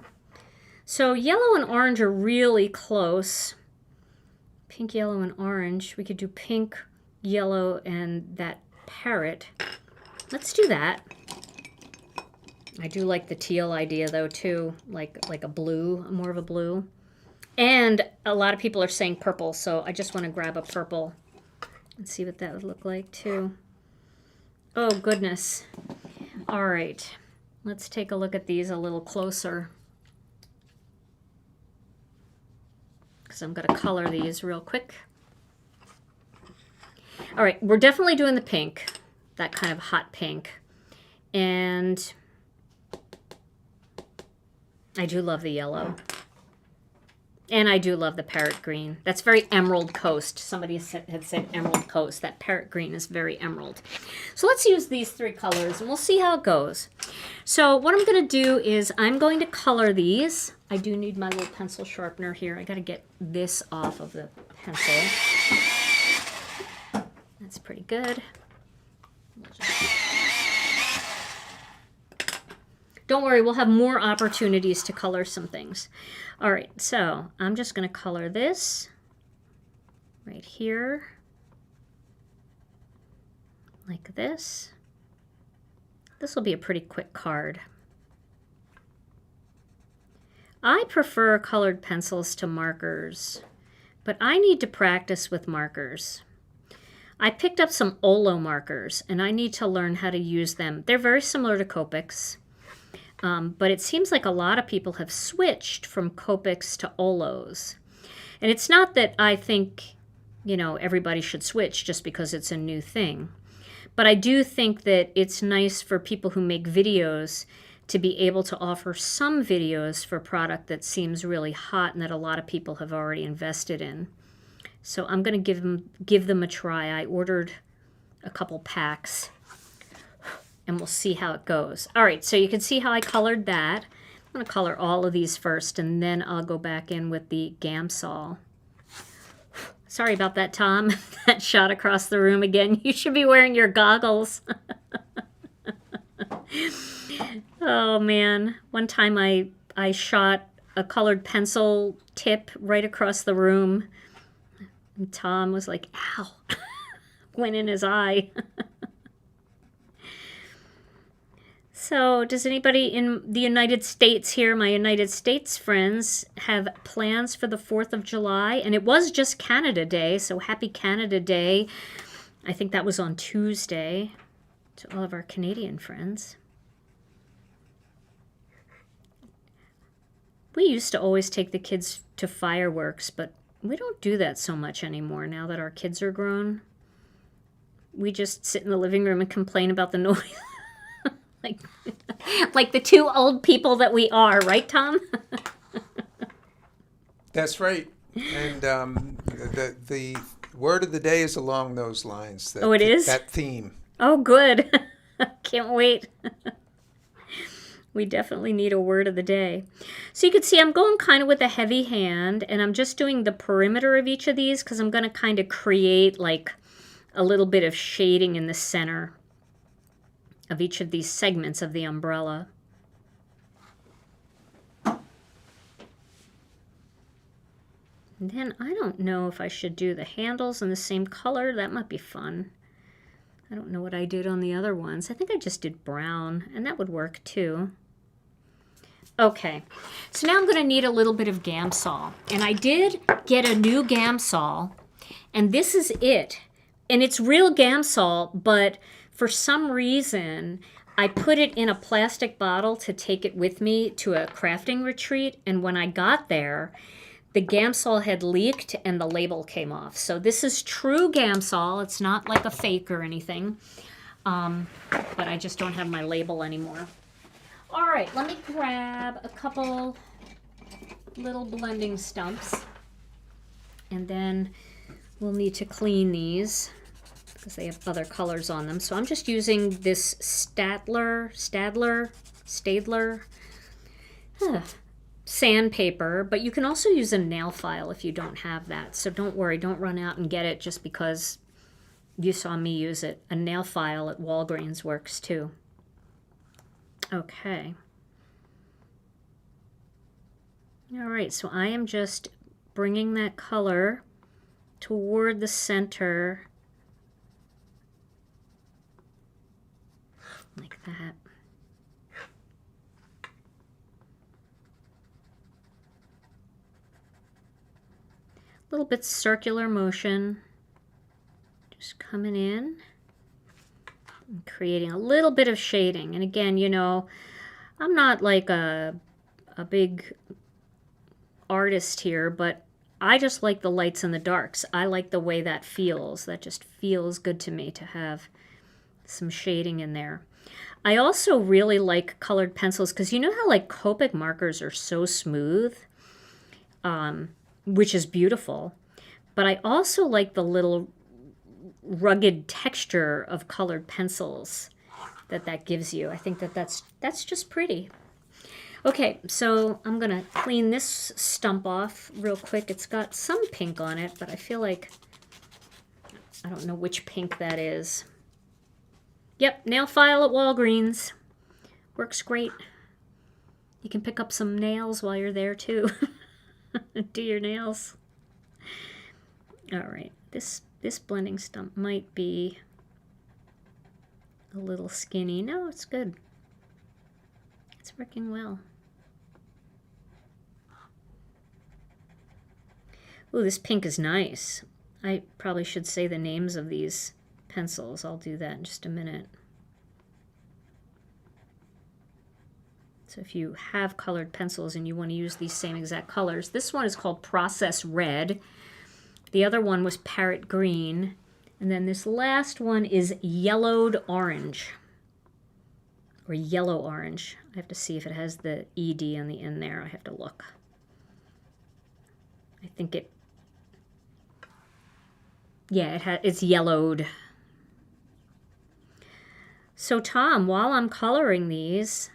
So yellow and orange are really close. Pink, yellow, and orange. We could do pink, yellow, and that parrot. Let's do that. I do like the teal idea though too, like a blue, more of a blue. And a lot of people are saying purple, so I just want to grab a purple and see what that would look like too. Oh goodness. All right, let's take a look at these a little closer. because I'm going to color these real quick. All right, we're definitely doing the pink, that kind of hot pink. And I do love the yellow. And I do love the parrot green. That's very Emerald Coast. Somebody had said Emerald Coast. That parrot green is very emerald. So let's use these 3 colors and we'll see how it goes. So what I'm going to do is I'm going to color these. I do need my little pencil sharpener here. I got to get this off of the pencil. That's pretty good. Don't worry, we'll have more opportunities to color some things. All right, so I'm just going to color this right here, like this. This will be a pretty quick card. I prefer colored pencils to markers, but I need to practice with markers. I picked up some Olo markers, and I need to learn how to use them. They're very similar to Copics. But it seems like a lot of people have switched from Copics to Olos. And it's not that I think, you know, everybody should switch just because it's a new thing. But I do think that it's nice for people who make videos to be able to offer some videos for a product that seems really hot and that a lot of people have already invested in. So I'm going to give them a try. I ordered a couple packs. And we'll see how it goes. All right, so you can see how I colored that. I'm going to color all of these first, and then I'll go back in with the Gamsol. Sorry about that, Tom. That shot across the room again. You should be wearing your goggles. Oh, man. One time I shot a colored pencil tip right across the room. And Tom was like, ow. Went in his eye. So does anybody in the United States here, my United States friends, have plans for the 4th of July? And it was just Canada Day, so happy Canada Day. I think that was on Tuesday to all of our Canadian friends. We used to always take the kids to fireworks, but we don't do that so much anymore now that our kids are grown. We just sit in the living room and complain about the noise. Like the 2 old people that we are, right, Tom? That's right. And the word of the day is along those lines. That, oh, it is? That theme. Oh, good. Can't wait. We definitely need a word of the day. So you can see I'm going kind of with a heavy hand, and I'm just doing the perimeter of each of these because I'm going to kind of create like a little bit of shading in the center of each of these segments of the umbrella. And then I don't know if I should do the handles in the same color. That might be fun. I don't know what I did on the other ones. I think I just did brown, and that would work too. Okay, so now I'm going to need a little bit of Gamsol. And I did get a new Gamsol, and this is it. And it's real Gamsol, but for some reason, I put it in a plastic bottle to take it with me to a crafting retreat. And when I got there, the Gamsol had leaked and the label came off. So this is true Gamsol. It's not like a fake or anything. But I just don't have my label anymore. All right, let me grab a couple little blending stumps. And then we'll need to clean these, because they have other colors on them. So I'm just using this Stadler sandpaper, but you can also use a nail file if you don't have that. So don't worry, don't run out and get it just because you saw me use it. A nail file at Walgreens works too. Okay. All right, so I am just bringing that color toward the center like that. A little bit circular motion, just coming in and creating a little bit of shading. And again, you know, I'm not like a big artist here, but I just like the lights and the darks. I like the way that feels. That just feels good to me to have some shading in there. I also really like colored pencils because you know how like Copic markers are so smooth, which is beautiful. But I also like the little rugged texture of colored pencils that gives you. I think that's just pretty. Okay, so I'm going to clean this stump off real quick. It's got some pink on it, but I feel like I don't know which pink that is. Yep, nail file at Walgreens. Works great. You can pick up some nails while you're there too. Do your nails. All right, this blending stump might be a little skinny. No, it's good. It's working well. Ooh, this pink is nice. I probably should say the names of these pencils. I'll do that in just a minute. So if you have colored pencils and you want to use these same exact colors, this one is called Process Red. The other one was Parrot Green. And then this last one is Yellowed Orange. Or Yellow Orange. I have to see if it has the ED on the end there. I have to look. I think it... Yeah, it's yellowed. So Tom, while I'm coloring these,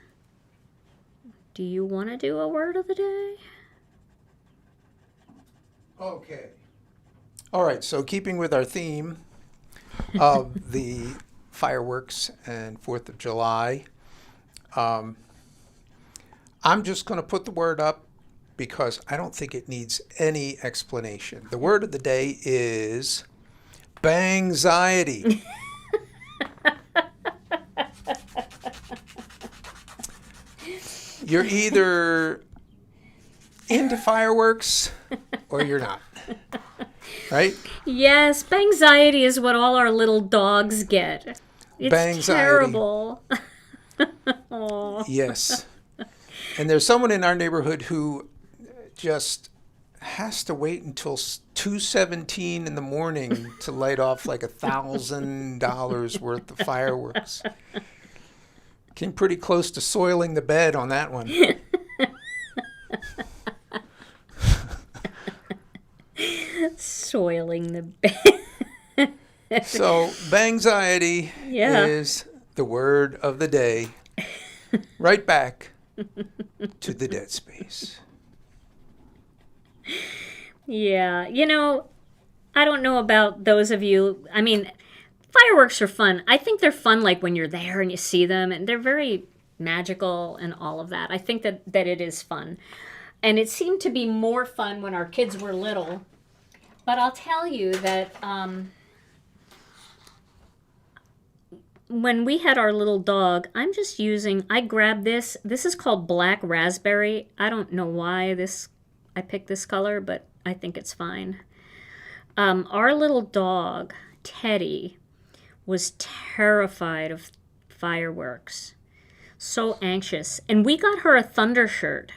do you want to do a word of the day? Okay. All right, so keeping with our theme of the fireworks and 4th of July, I'm just going to put the word up because I don't think it needs any explanation. The word of the day is bangxiety. You're either into fireworks or you're not. Right? Yes, bangxiety is what all our little dogs get. It's Bangxiety. terrible. Yes. And there's someone in our neighborhood who just has to wait until 2:17 in the morning to light off like $1,000 worth of fireworks. Came pretty close to soiling the bed on that one. Soiling the bed. So, bangxiety is the word of the day. Right back to the dead space. Yeah, you know, I don't know about those of you. I mean, fireworks are fun. I think they're fun like when you're there and you see them, and they're very magical and all of that. I think that it is fun. And it seemed to be more fun when our kids were little. But I'll tell you that when we had our little dog, I grabbed this. This is called Black Raspberry. I don't know why I picked this color, but I think it's fine. Our little dog, Teddy, was terrified of fireworks. So anxious. And we got her a thunder shirt.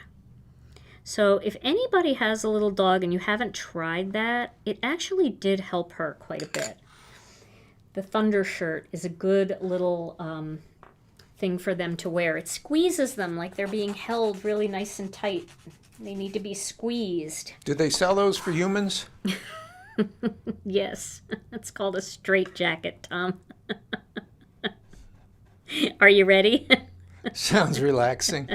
So if anybody has a little dog and you haven't tried that, it actually did help her quite a bit. The thunder shirt is a good little thing for them to wear. It squeezes them like they're being held really nice and tight. They need to be squeezed. Do they sell those for humans? Yes, it's called a straight jacket, Tom. Are you ready? Sounds relaxing.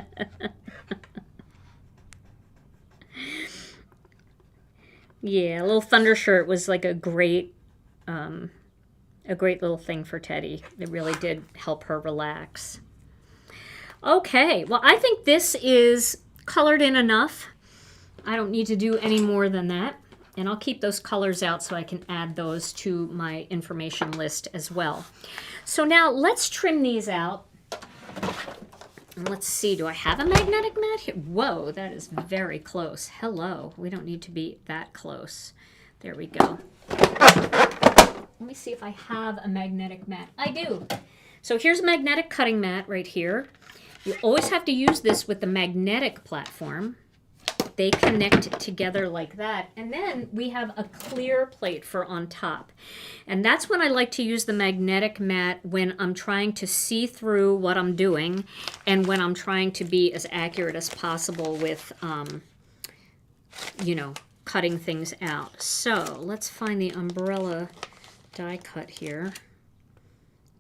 Yeah, a little thunder shirt was like a great little thing for Teddy. It really did help her relax. Okay, well, I think this is colored in enough. I don't need to do any more than that. And I'll keep those colors out so I can add those to my information list as well. So now let's trim these out. And let's see, do I have a magnetic mat here? Whoa, that is very close. Hello, we don't need to be that close. There we go. Let me see if I have a magnetic mat. I do. So here's a magnetic cutting mat right here. You always have to use this with the magnetic platform. they connect together like that. And then we have a clear plate for on top. And that's when I like to use the magnetic mat, when I'm trying to see through what I'm doing and when I'm trying to be as accurate as possible with, you know, cutting things out. So let's find the umbrella die cut here.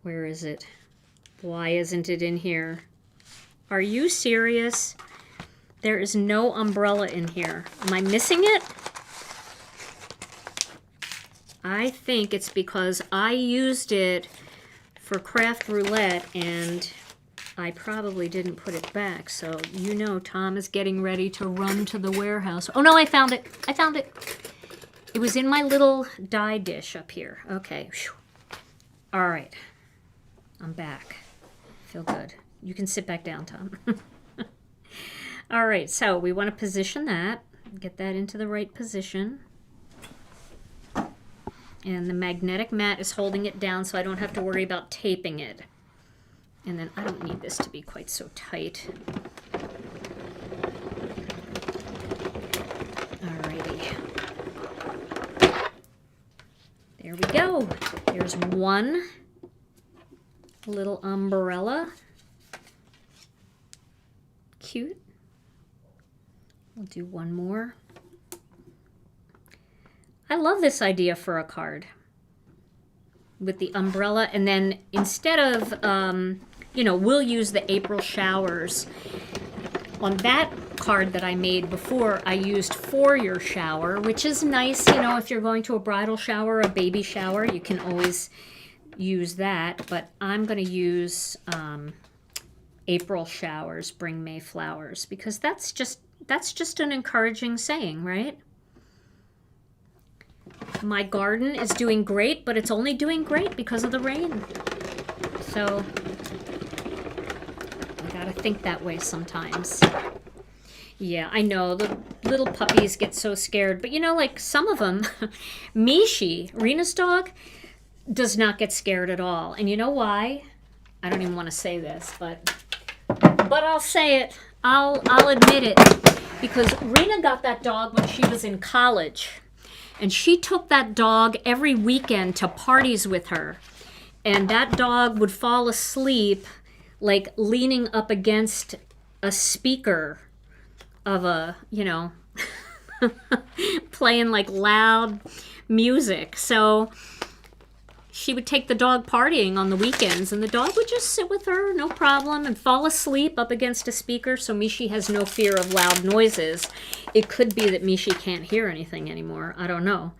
Where is it? Why isn't it in here? Are you serious? There is no umbrella in here. Am I missing it? I think it's because I used it for craft roulette and I probably didn't put it back. So, you know, Tom is getting ready to run to the warehouse. Oh no, I found it. I found it. It was in my little die dish up here. Okay. Whew. All right. I'm back. Feel good. You can sit back down, Tom. All right, so we want to position that, get that into the right position. And the magnetic mat is holding it down so I don't have to worry about taping it. And then I don't need this to be quite so tight. Alrighty. There we go. There's one little umbrella. Cute. We'll do one more. I love this idea for a card with the umbrella, and then instead of, you know, we'll use the April showers. On that card that I made before, I used For Your Shower, which is nice, you know, if you're going to a bridal shower, a baby shower, you can always use that, but I'm going to use April showers bring May flowers, because that's just an encouraging saying, right? My garden is doing great, but it's only doing great because of the rain. So I gotta think that way sometimes. Yeah, I know, the little puppies get so scared, but you know, like some of them, Mishi, Rena's dog, does not get scared at all. And you know why? I don't even want to say this, but I'll say it. I'll admit it, because Rena got that dog when she was in college, and she took that dog every weekend to parties with her, and that dog would fall asleep like leaning up against a speaker of a, you know, playing like loud music. So she would take the dog partying on the weekends, and the dog would just sit with her, no problem, and fall asleep up against a speaker, so Mishi has no fear of loud noises. It could be that Mishi can't hear anything anymore. I don't know.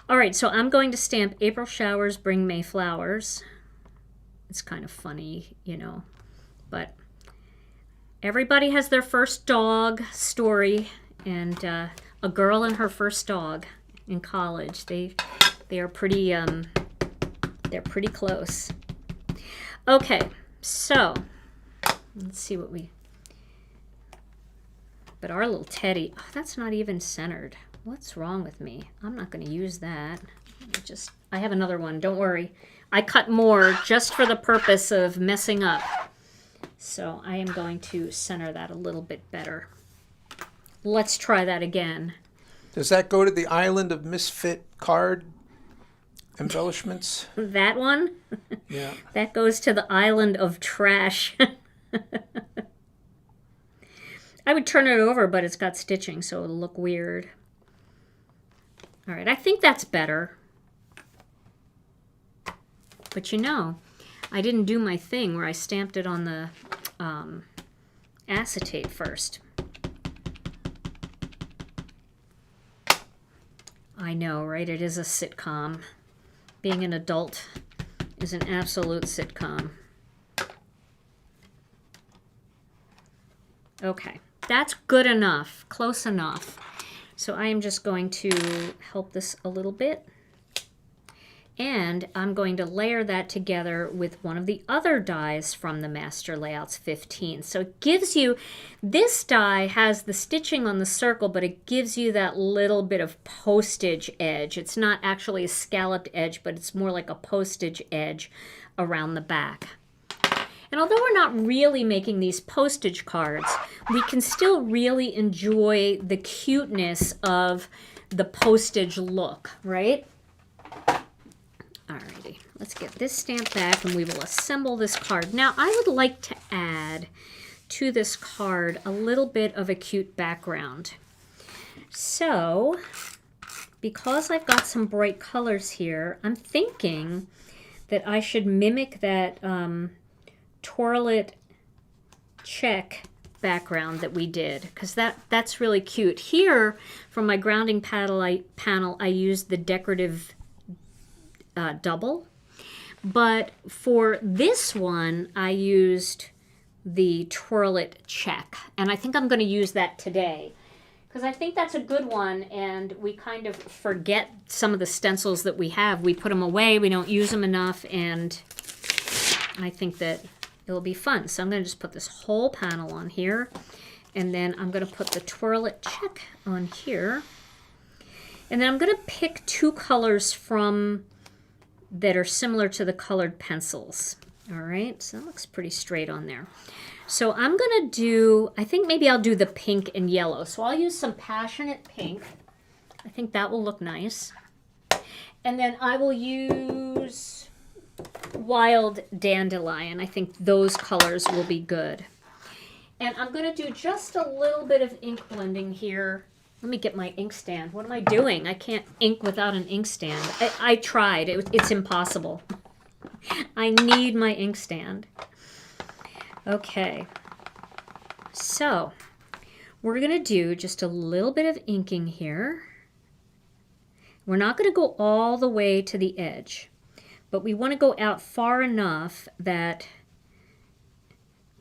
All right, so I'm going to stamp April showers bring May flowers. It's kind of funny, you know, but everybody has their first dog story, and a girl and her first dog in college. They are pretty... they're pretty close. Okay, so let's see what we... But our little teddy... Oh, that's not even centered. What's wrong with me? I'm not going to use that. I have another one. Don't worry. I cut more just for the purpose of messing up. So I am going to center that a little bit better. Let's try that again. Does that go to the Island of Misfit card embellishments? That one? Yeah. That goes to the Island of Trash. I would turn it over, but it's got stitching, so it'll look weird. All right, I think that's better. But you know, I didn't do my thing where I stamped it on the acetate first. I know, right? It is a sitcom. Being an adult is an absolute sitcom. Okay, that's good enough, close enough. So I am just going to help this a little bit. And I'm going to layer that together with one of the other dies from the Master Layouts 15. So it gives you, this die has the stitching on the circle, but it gives you that little bit of postage edge. It's not actually a scalloped edge, but it's more like a postage edge around the back. And although we're not really making these postage cards, we can still really enjoy the cuteness of the postage look, right? Alrighty, let's get this stamp back and we will assemble this card. Now, I would like to add to this card a little bit of a cute background. So, because I've got some bright colors here, I'm thinking that I should mimic that Twirl-it Check background that we did, because that's really cute. Here, from my grounding panel, I used the decorative double, but for this one, I used the Twirl-it Check, and I think I'm going to use that today, because I think that's a good one, and we kind of forget some of the stencils that we have. We put them away, we don't use them enough, and I think that it'll be fun. So I'm going to just put this whole panel on here, and then I'm going to put the Twirl-it Check on here, and then I'm going to pick two colors from that are similar to the colored pencils. All right, so that looks pretty straight on there. So I'm going to do, I think maybe I'll do the pink and yellow. So I'll use some Passionate Pink. I think that will look nice. And then I will use Wild Dandelion. I think those colors will be good. And I'm going to do just a little bit of ink blending here. Let me get my ink stand. What am I doing? I can't ink without an ink stand. I tried. It's impossible. I need my ink stand. Okay. So, we're going to do just a little bit of inking here. We're not going to go all the way to the edge, but we want to go out far enough that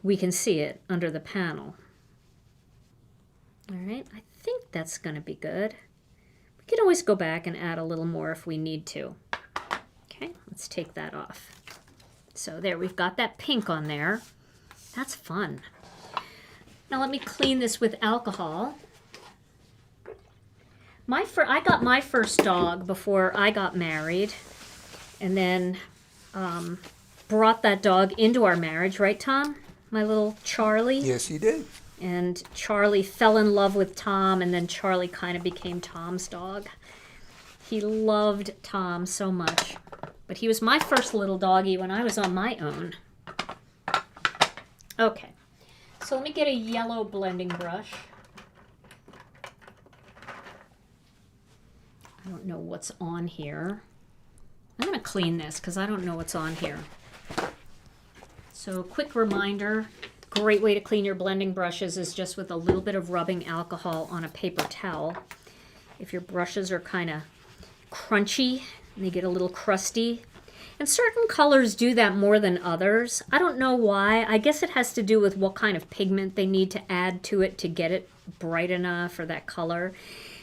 we can see it under the panel. All right, I think that's going to be good. We can always go back and add a little more if we need to. Okay, let's take that off. So there, we've got that pink on there. That's fun. Now let me clean this with alcohol. I got my first dog before I got married, and then brought that dog into our marriage, right, Tom? My little Charlie. Yes, you did. And Charlie fell in love with Tom, and then Charlie kind of became Tom's dog. He loved Tom so much. But he was my first little doggy when I was on my own. Okay, so let me get a yellow blending brush. I don't know what's on here. I'm going to clean this because I don't know what's on here. So quick reminder, great way to clean your blending brushes is just with a little bit of rubbing alcohol on a paper towel. If your brushes are kind of crunchy and they get a little crusty, and certain colors do that more than others. I don't know why. I guess it has to do with what kind of pigment they need to add to it to get it bright enough for that color.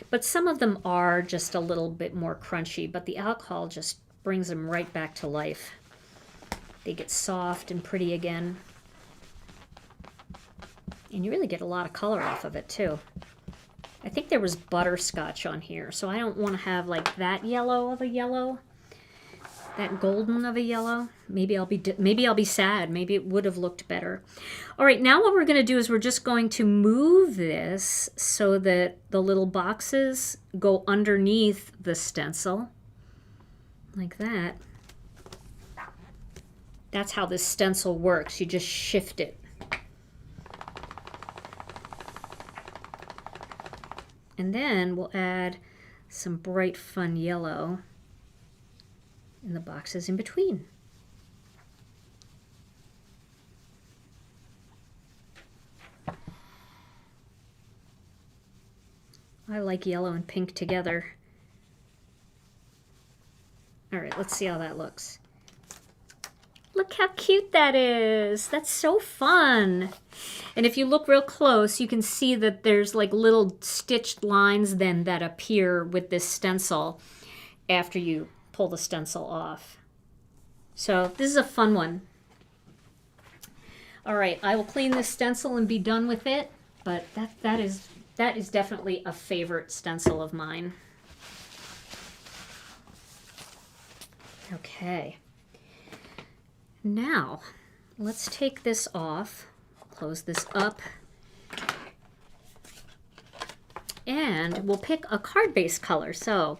But some of them are just a little bit more crunchy, but the alcohol just brings them right back to life. They get soft and pretty again. And you really get a lot of color off of it too. I think there was butterscotch on here, so I don't want to have like that yellow of a yellow. That golden of a yellow. Maybe I'll be sad. Maybe it would have looked better. All right, now what we're going to do is we're just going to move this so that the little boxes go underneath the stencil. Like that. That's how this stencil works. You just shift it. And then we'll add some bright, fun yellow in the boxes in between. I like yellow and pink together. All right, let's see how that looks. Look how cute that is. That's so fun. And if you look real close, you can see that there's like little stitched lines then that appear with this stencil after you pull the stencil off. So this is a fun one. All right, I will clean this stencil and be done with it, but that is definitely a favorite stencil of mine. Okay. Now, let's take this off, close this up, and we'll pick a card base color. So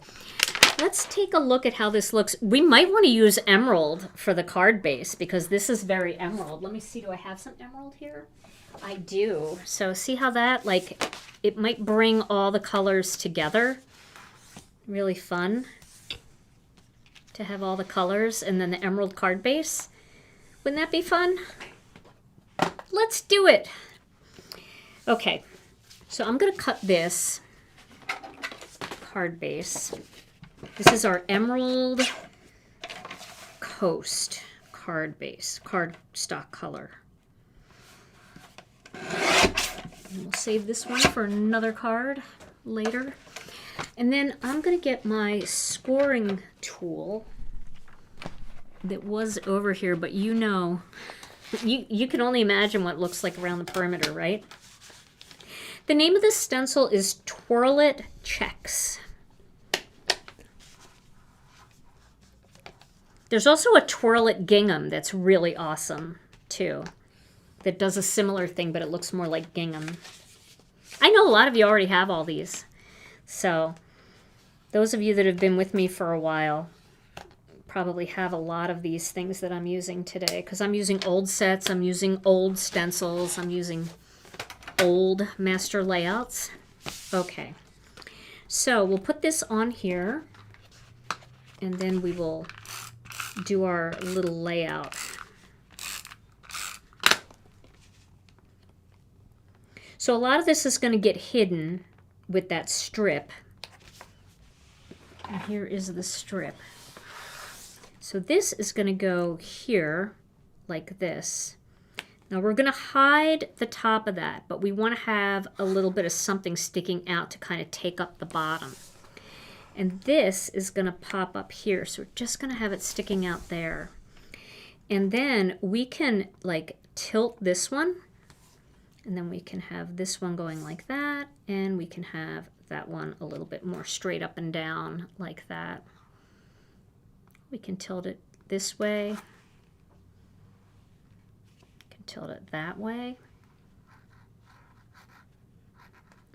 let's take a look at how this looks. We might want to use emerald for the card base because this is very emerald. Let me see, do I have some emerald here? I do. So see how that, like, it might bring all the colors together. Really fun to have all the colors and then the emerald card base. Wouldn't that be fun? Let's do it. Okay, so I'm going to cut this card base. This is our Emerald Coast card base, card stock color. And we'll save this one for another card later. And then I'm going to get my scoring tool that was over here, but you know, you can only imagine what it looks like around the perimeter, right? The name of this stencil is Twirl-it Checks. There's also a Twirl-it Gingham that's really awesome, too. That does a similar thing, but it looks more like gingham. I know a lot of you already have all these. So, those of you that have been with me for a while probably have a lot of these things that I'm using today. Because I'm using old sets, I'm using old stencils, I'm using old master layouts. Okay. So, we'll put this on here. And then we will do our little layout. So a lot of this is going to get hidden with that strip. And here is the strip. So this is going to go here like this. Now we're going to hide the top of that, but we want to have a little bit of something sticking out to kind of take up the bottom. And this is going to pop up here. So we're just going to have it sticking out there. And then we can like tilt this one. And then we can have this one going like that. And we can have that one a little bit more straight up and down like that. We can tilt it this way. We can tilt it that way.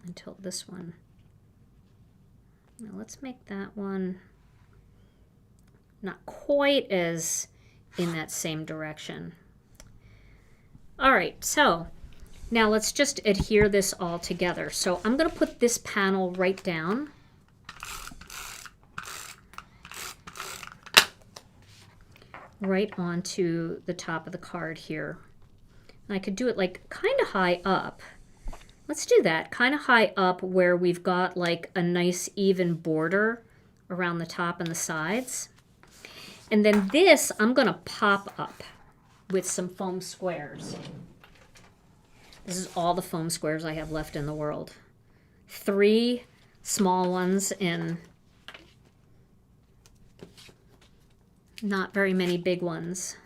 And tilt this one. Now let's make that one not quite as in that same direction. All right, so now let's just adhere this all together. So I'm going to put this panel right down. Right onto the top of the card here. And I could do it like kind of high up. Let's do that, kind of high up where we've got like a nice even border around the top and the sides. And then this I'm going to pop up with some foam squares. This is all the foam squares I have left in the world. 3 small ones and not very many big ones.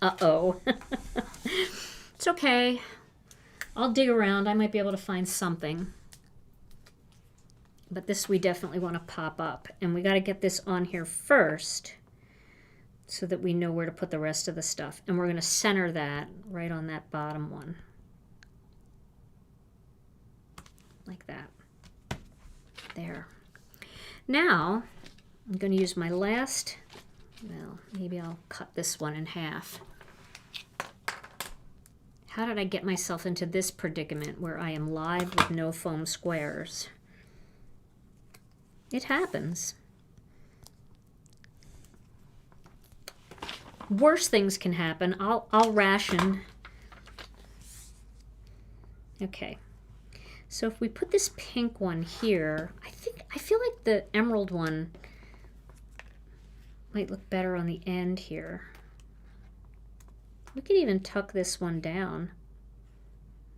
Uh-oh. It's okay. I'll dig around. I might be able to find something. But this we definitely want to pop up. And we got to get this on here first so that we know where to put the rest of the stuff. And we're going to center that right on that bottom one. Like that. There. Now, I'm going to use my last, well, maybe I'll cut this one in half. How did I get myself into this predicament where I am live with no foam squares? It happens. Worse things can happen. I'll ration. Okay. So if we put this pink one here, I feel like the emerald one might look better on the end here. We could even tuck this one down.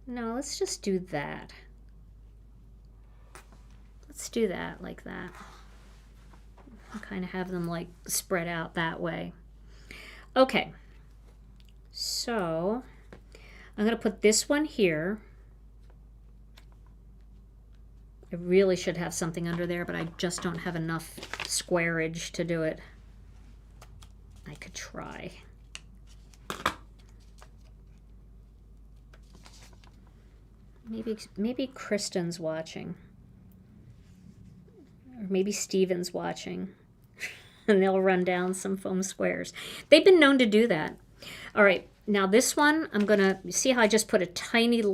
No, let's just do that. Let's do that like that. And kind of have them like spread out that way. Okay. So I'm going to put this one here. I really should have something under there, but I just don't have enough squareage to do it. I could try. Maybe Kristen's watching. Or maybe Steven's watching. And they'll run down some foam squares. They've been known to do that. All right, now this one, I'm gonna, see how I just put a tiniest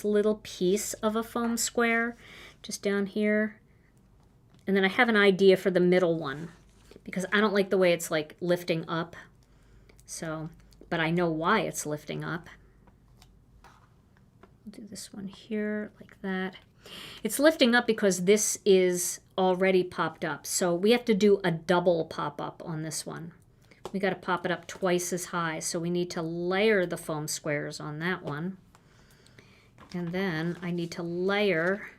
little piece of a foam square just down here. And then I have an idea for the middle one because I don't like the way it's like lifting up. So, but I know why it's lifting up. Do this one here like that. It's lifting up because this is already popped up. So we have to do a double pop up on this one. We got to pop it up twice as high. So we need to layer the foam squares on that one. And then I need to layer,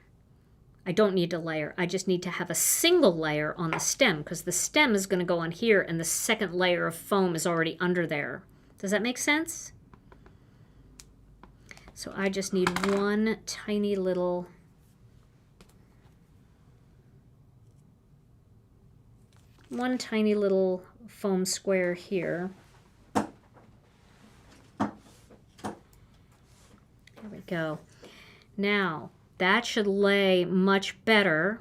I don't need to layer, I just need to have a single layer on the stem because the stem is going to go on here and the second layer of foam is already under there. Does that make sense? So I just need one tiny little foam square here. There we go. Now, that should lay much better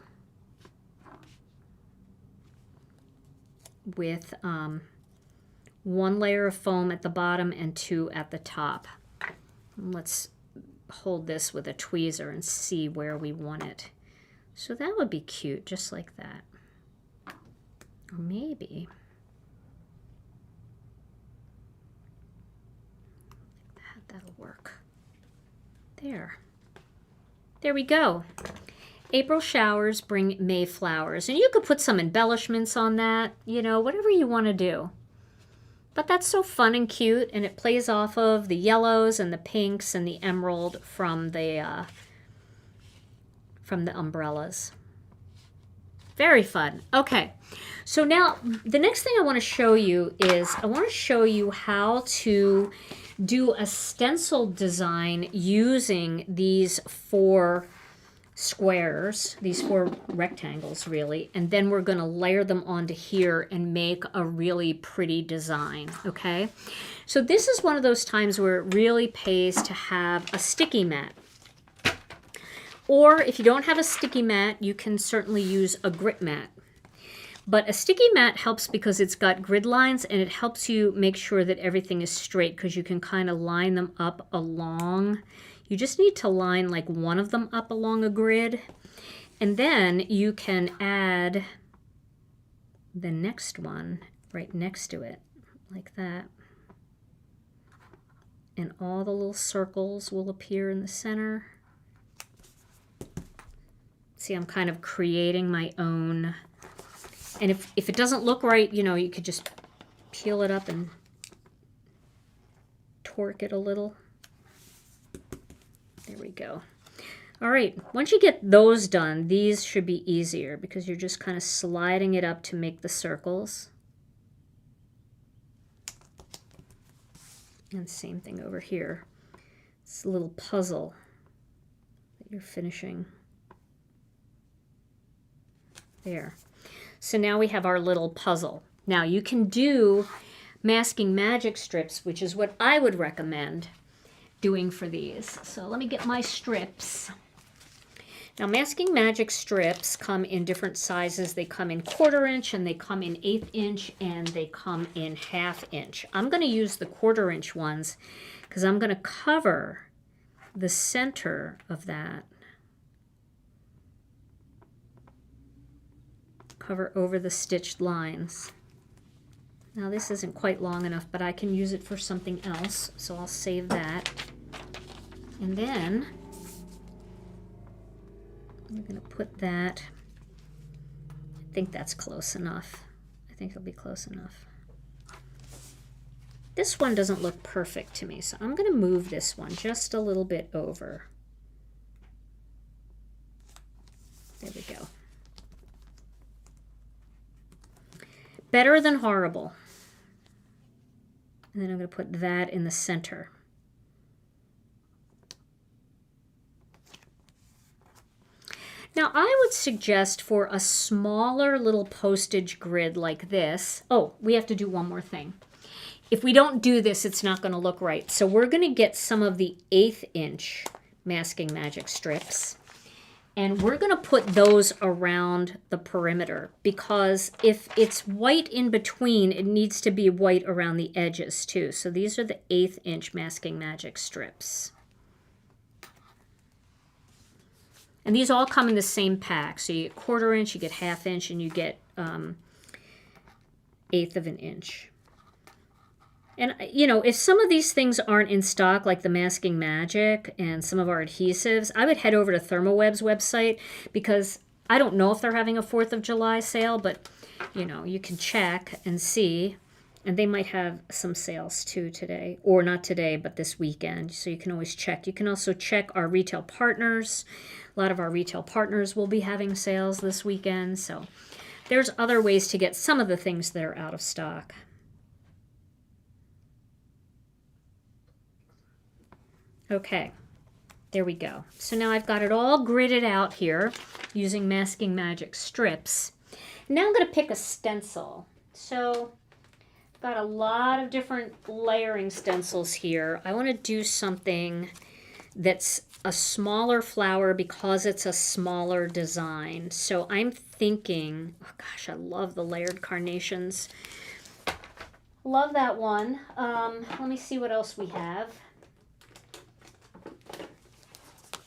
with one layer of foam at the bottom and two at the top. Let's hold this with a tweezer and see where we want it. So that would be cute, just like that. Or maybe that'll work. There we go. April showers bring May flowers. And you could put some embellishments on that, you know, whatever you want to do. But that's so fun and cute, and it plays off of the yellows and the pinks and the emerald from the umbrellas. Very fun. Okay, so now the next thing I want to show you is I want to show you how to do a stencil design using these 4 squares, these 4 rectangles really, and then we're going to layer them onto here and make a really pretty design, okay? So this is one of those times where it really pays to have a sticky mat. Or if you don't have a sticky mat, you can certainly use a grit mat. But a sticky mat helps because it's got grid lines and it helps you make sure that everything is straight because you can kind of line them up along. You just need to line like one of them up along a grid. And then you can add the next one right next to it, like that. And all the little circles will appear in the center. See, I'm kind of creating my own. And if it doesn't look right, you know, you could just peel it up and torque it a little. There we go. All right, once you get those done, these should be easier because you're just kind of sliding it up to make the circles. And same thing over here. It's a little puzzle that you're finishing. There. So now we have our little puzzle. Now you can do masking magic strips, which is what I would recommend doing for these. So let me get my strips. Now masking magic strips come in different sizes. They come in 1/4 inch and they come in 1/8 inch and they come in 1/2 inch. I'm going to use the 1/4 inch ones because I'm going to cover the center of that. Cover over the stitched lines. Now this isn't quite long enough, but I can use it for something else, so I'll save that. And then we're going to put that, I think that's close enough. I think it'll be close enough. This one doesn't look perfect to me, so I'm going to move this one just a little bit over. There we go. Better than horrible. And then I'm going to put that in the center. Now I would suggest for a smaller little postage grid like this, oh, we have to do one more thing. if we don't do this, it's not going to look right. So we're going to get some of the 1/8 inch Masking Magic strips. And we're going to put those around the perimeter, because if it's white in between, it needs to be white around the edges too. So these are the 1/8 inch Masking Magic strips. And these all come in the same pack. So you get 1/4 inch, you get 1/2 inch, and you get 1/8 of an inch. And, you know, if some of these things aren't in stock, like the Masking Magic and some of our adhesives, I would head over to Thermoweb's website, because I don't know if they're having a 4th of July sale, but, you know, you can check and see. And they might have some sales too today, or not today, but this weekend. So you can always check. You can also check our retail partners. A lot of our retail partners will be having sales this weekend. So there's other ways to get some of the things that are out of stock. Okay, there we go. So now I've got it all gridded out here using Masking Magic strips. Now I'm going to pick a stencil. So I've got a lot of different layering stencils here. I want to do something that's a smaller flower because it's a smaller design. So I'm thinking, oh gosh, I love the layered carnations. Love that one. Let me see what else we have.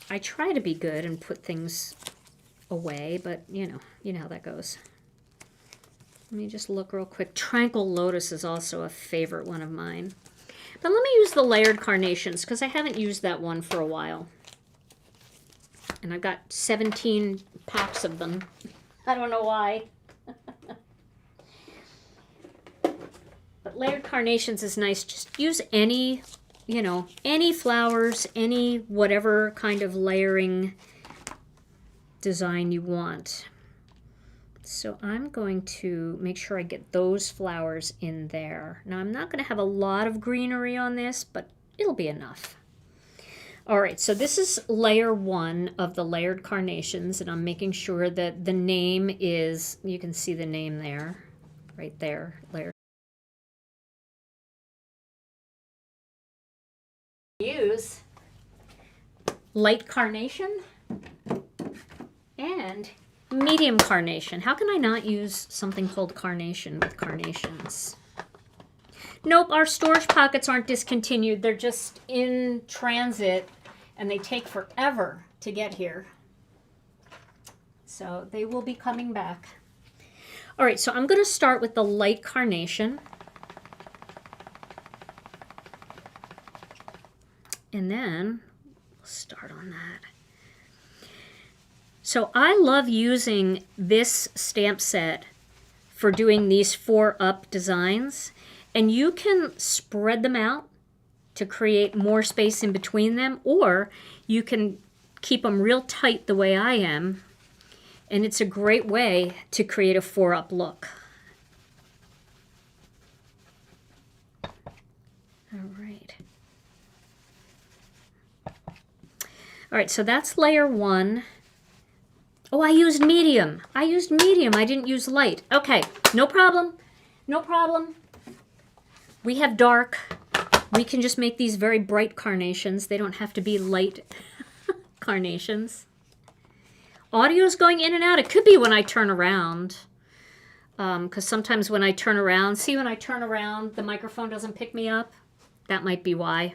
I try to be good and put things away, but you know how that goes. Let me just look real quick. Tranquil Lotus is also a favorite one of mine. But let me use the layered carnations, because I haven't used that one for a while. And I've got 17 packs of them. I don't know why. But layered carnations is nice. Just use any, you know, any flowers, any whatever kind of layering design you want. So I'm going to make sure I get those flowers in there. Now I'm not going to have a lot of greenery on this, but it'll be enough. All right, so this is layer 1 of the layered carnations, and I'm making sure that the name is, you can see the name there, right there, layer. Use light carnation and medium carnation. How can I not use something called carnation with carnations? Nope, our storage pockets aren't discontinued. They're just in transit, and they take forever to get here. So they will be coming back. All right, so I'm going to start with the light carnation. And then we'll start on that. So I love using this stamp set for doing these 4-up designs. And you can spread them out to create more space in between them, or you can keep them real tight the way I am. And it's a great way to create a 4-up look. All right. All right, so that's layer 1. Oh, I used medium. I didn't use light. Okay, no problem. No problem. We have dark. We can just make these very bright carnations. They don't have to be light carnations. Audio's going in and out. It could be when I turn around. Because sometimes when I turn around, the microphone doesn't pick me up. That might be why.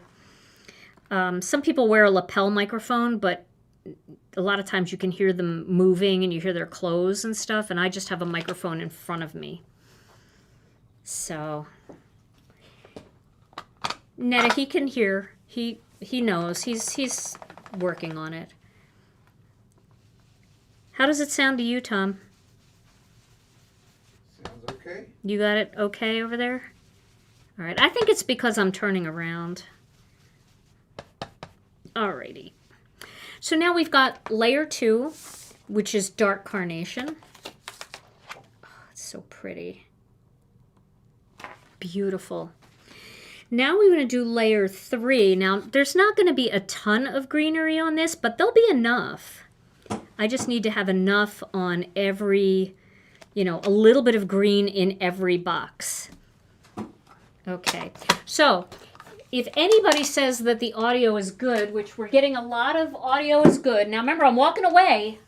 Some people wear a lapel microphone, but a lot of times you can hear them moving and you hear their clothes and stuff, and I just have a microphone in front of me. So Netta, he can hear. He knows. He's working on it. How does it sound to you, Tom? Sounds okay. You got it okay over there? All right. I think it's because I'm turning around. Alrighty. So now we've got layer 2, which is dark carnation. Oh, it's so pretty. Beautiful. Now we're going to do layer 3. Now, there's not going to be a ton of greenery on this, but there'll be enough. I just need to have enough on every, a little bit of green in every box. Okay, so if anybody says that the audio is good, which we're getting a lot of audio is good. Now remember, I'm walking away.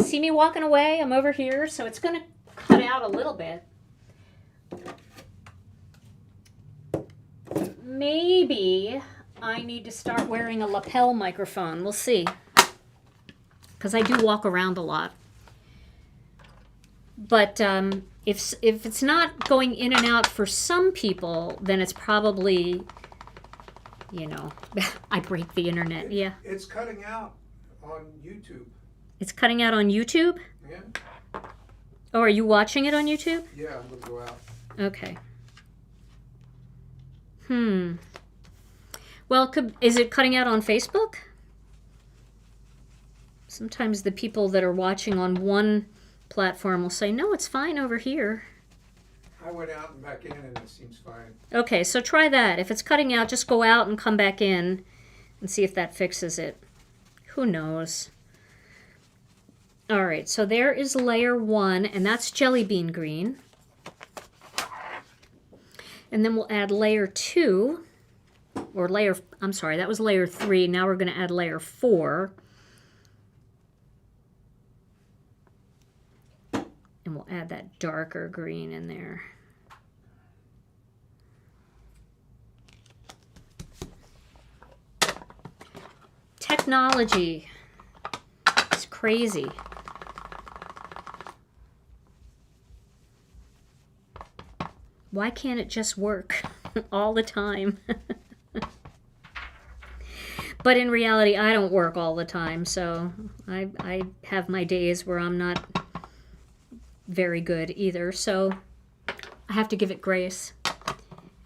See me walking away? I'm over here, so it's going to cut out a little bit. Maybe I need to start wearing a lapel microphone. We'll see. Because I do walk around a lot. But if it's not going in and out for some people, then it's probably, you know, I break the internet. Yeah. It's cutting out on YouTube. It's cutting out on YouTube? Yeah. Oh, are you watching it on YouTube? Yeah, I'm going to go out. Okay. Well, is it cutting out on Facebook? Sometimes the people that are watching on one platform will say, no, it's fine over here. I went out and back in and it seems fine. Okay, so try that. If it's cutting out, just go out and come back in and see if that fixes it. Who knows? All right, so there is layer 1, and that's jelly bean green. And then we'll add layer 2, or I'm sorry, that was layer 3. Now we're going to add layer 4. And we'll add that darker green in there. Technology. It's crazy. Why can't it just work all the time? But in reality, I don't work all the time, so I have my days where I'm not very good either, so I have to give it grace.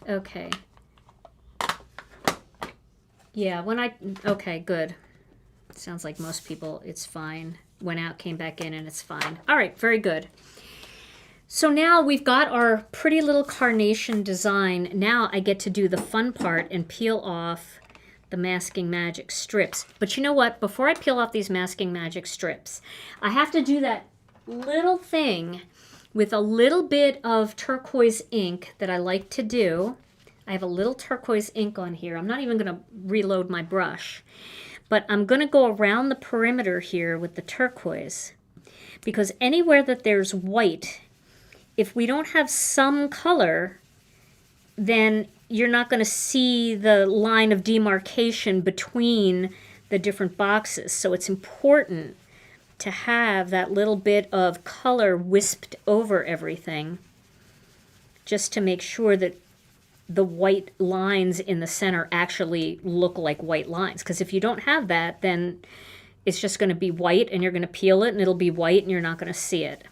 Okay. Yeah, okay, good. Sounds like most people, it's fine. Went out, came back in, and it's fine. All right, very good. So now we've got our pretty little carnation design. Now I get to do the fun part and peel off the Masking Magic strips. But you know what? Before I peel off these Masking Magic strips, I have to do that little thing with a little bit of turquoise ink that I like to do. I have a little turquoise ink on here. I'm not even going to reload my brush. But I'm going to go around the perimeter here with the turquoise. Because anywhere that there's white, if we don't have some color, then you're not going to see the line of demarcation between the different boxes. So it's important to have that little bit of color wisped over everything, just to make sure that the white lines in the center actually look like white lines. Because if you don't have that, then it's just going to be white, and you're going to peel it and it'll be white and you're not going to see it.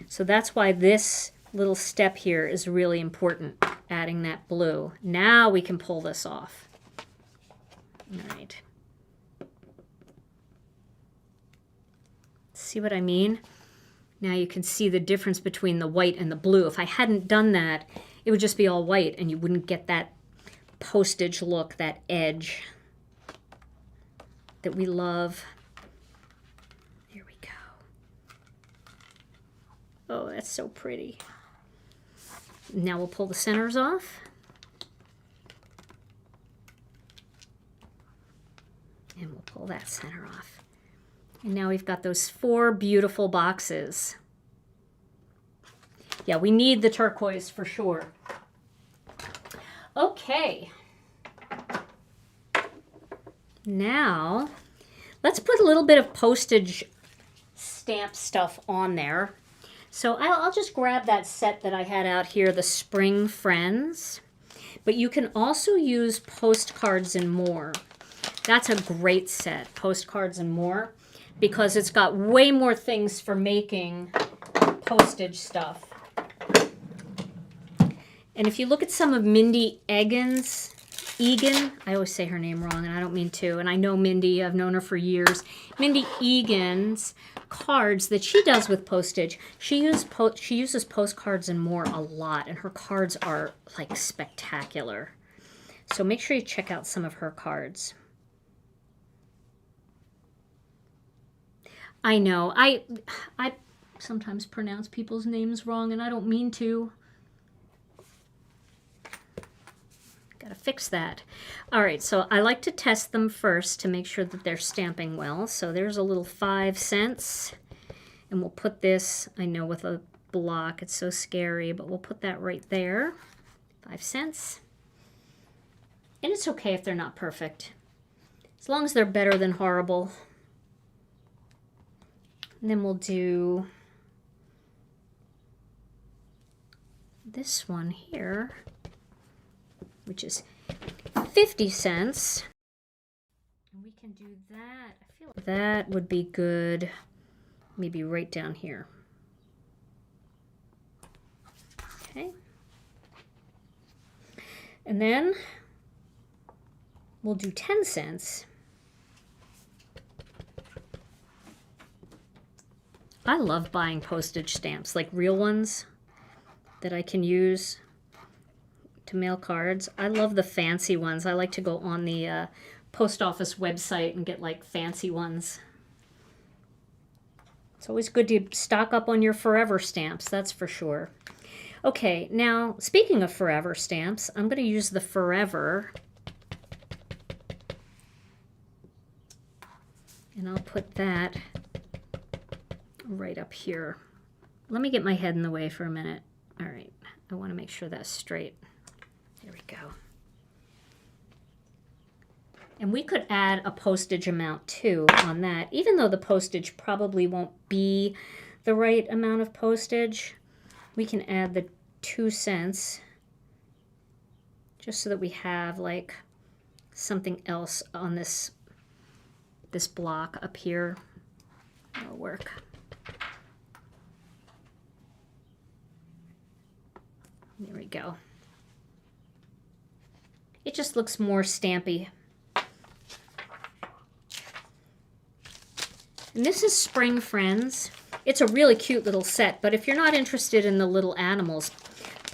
So that's why this little step here is really important, adding that blue. Now we can pull this off. All right. See what I mean? Now you can see the difference between the white and the blue. If I hadn't done that, it would just be all white and you wouldn't get that postage look, that edge that we love. There we go. Oh, that's so pretty. Now we'll pull the centers off. And we'll pull that center off. And now we've got those 4 beautiful boxes. Yeah, we need the turquoise for sure. Okay. Now, let's put a little bit of postage stamp stuff on there. So I'll just grab that set that I had out here, the Spring Friends. But you can also use Postcards and More. That's a great set, Postcards and More, because it's got way more things for making postage stuff. And if you look at some of Mindy Egan's, I always say her name wrong and I don't mean to, and I know Mindy, I've known her for years. Mindy Egan's cards that she does with postage, she uses Postcards and More a lot, and her cards are like spectacular. So make sure you check out some of her cards. I know, I sometimes pronounce people's names wrong and I don't mean to. Gotta fix that. All right, so I like to test them first to make sure that they're stamping well. So there's a little 5 cents. And we'll put this, I know with a block it's so scary, but we'll put that right there. 5 cents. And it's okay if they're not perfect, as long as they're better than horrible. And then we'll do this one here, which is 50 cents. And we can do that. I feel like that would be good, maybe right down here. Okay. And then we'll do 10 cents. I love buying postage stamps, like real ones that I can use to mail cards. I love the fancy ones. I like to go on the post office website and get like fancy ones. It's always good to stock up on your forever stamps, that's for sure. Okay, now speaking of forever stamps, I'm going to use the forever. And I'll put that right up here. Let me get my head in the way for a minute. All right, I want to make sure that's straight. There we go. And we could add a postage amount too on that, even though the postage probably won't be the right amount of postage. We can add the 2 cents just so that we have like something else on this block up here. That'll work. There we go. It just looks more stampy. And this is Spring Friends. It's a really cute little set, but if you're not interested in the little animals,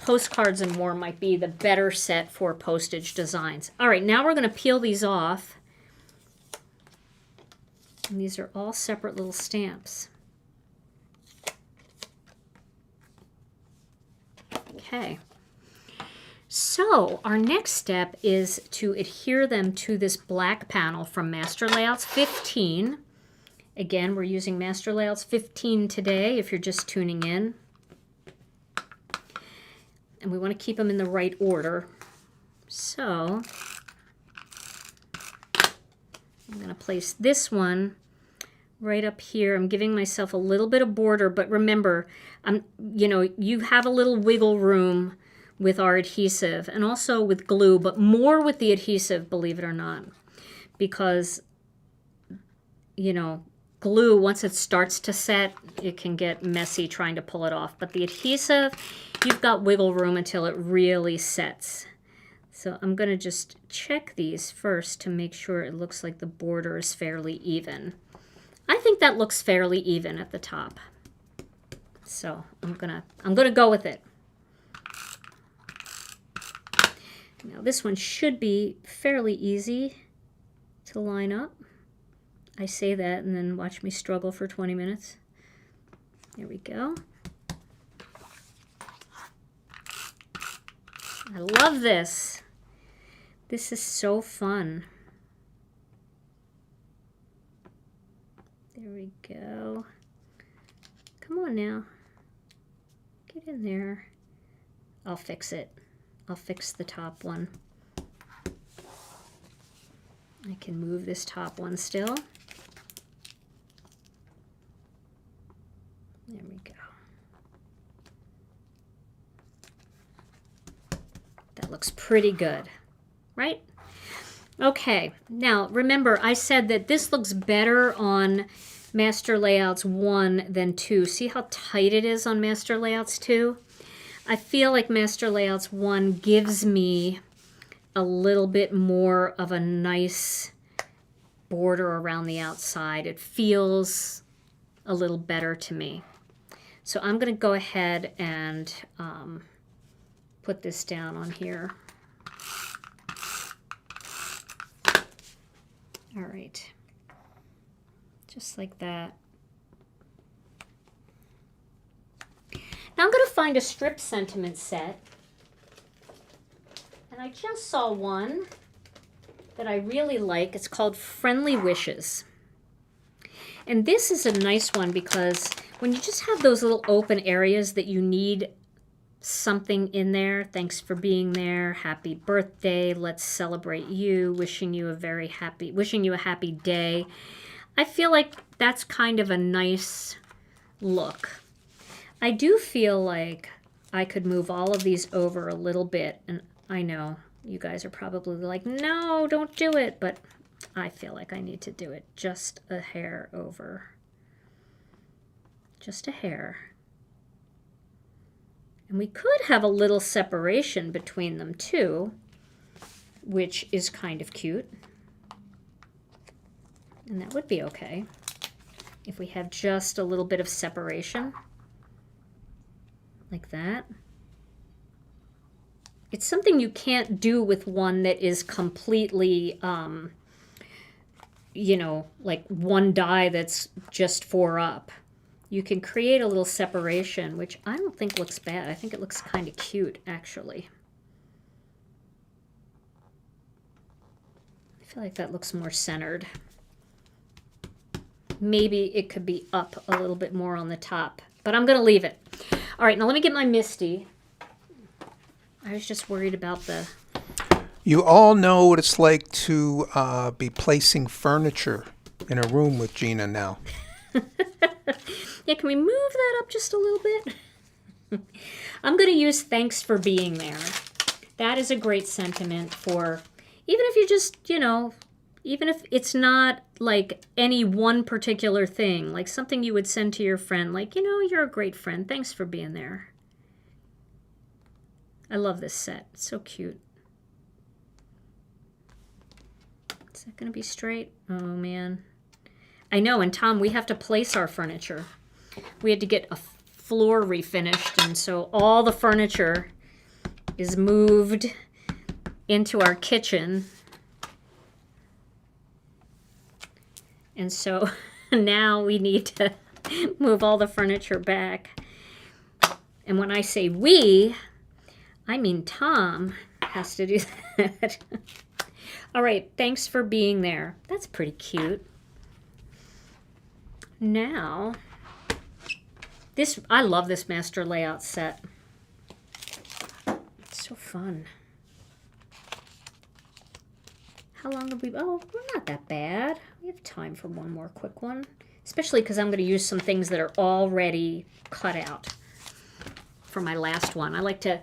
Postcards and More might be the better set for postage designs. All right, now we're going to peel these off. And these are all separate little stamps. Okay. So our next step is to adhere them to this black panel from Master Layouts 15. Again, we're using Master Layouts 15 today if you're just tuning in. And we want to keep them in the right order. So I'm going to place this one right up here. I'm giving myself a little bit of border, but remember, you have a little wiggle room with our adhesive and also with glue, but more with the adhesive, believe it or not, because, glue, once it starts to set, it can get messy trying to pull it off. But the adhesive, you've got wiggle room until it really sets. So I'm going to just check these first to make sure it looks like the border is fairly even. I think that looks fairly even at the top. So I'm gonna go with it. Now this one should be fairly easy to line up. I say that and then watch me struggle for 20 minutes. There we go. I love this. This is so fun. There we go. Come on now. Get in there. I'll fix it. I'll fix the top one. I can move this top one still. There we go. That looks pretty good, right? Okay, now remember I said that this looks better on Master Layouts 1 than 2. See how tight it is on Master Layouts 2? I feel like Master Layouts 1 gives me a little bit more of a nice border around the outside. It feels a little better to me. So I'm going to go ahead and put this down on here. All right, just like that. Now I'm going to find a strip sentiment set, And I just saw one that I really like. It's called Friendly Wishes. And this is a nice one because when you just have those little open areas that you need something in there, thanks for being there, happy birthday, let's celebrate you, wishing you a happy day. I feel like that's kind of a nice look. I do feel like I could move all of these over a little bit, and I know you guys are probably like, no, don't do it, but I feel like I need to do it just a hair over. Just a hair. And we could have a little separation between them too, which is kind of cute. And that would be okay if we have just a little bit of separation like that. It's something you can't do with one that is completely, you know, like one die that's just 4 up. You can create a little separation, which I don't think looks bad. I think it looks kind of cute, actually. I feel like that looks more centered. Maybe it could be up a little bit more on the top, but I'm going to leave it. All right, now let me get my Misty. I was just worried about the... You all know what it's like to be placing furniture in a room with Gina now. Yeah, can we move that up just a little bit? I'm going to use thanks for being there. That is a great sentiment for, even if you just, you know, even if it's not like any one particular thing, like something you would send to your friend, like, you know, you're a great friend. Thanks for being there. I love this set. It's so cute. Is that going to be straight? Oh, man. I know, and Tom, we have to place our furniture. We had to get a floor refinished, and so all the furniture is moved into our kitchen. And so now we need to move all the furniture back. And when I say we, I mean Tom has to do that. All right, thanks for being there. That's pretty cute. Now, this, I love this master layout set. It's so fun. How long have we, oh, we're not that bad. We have time for one more quick one, especially because I'm going to use some things that are already cut out for my last one. I like to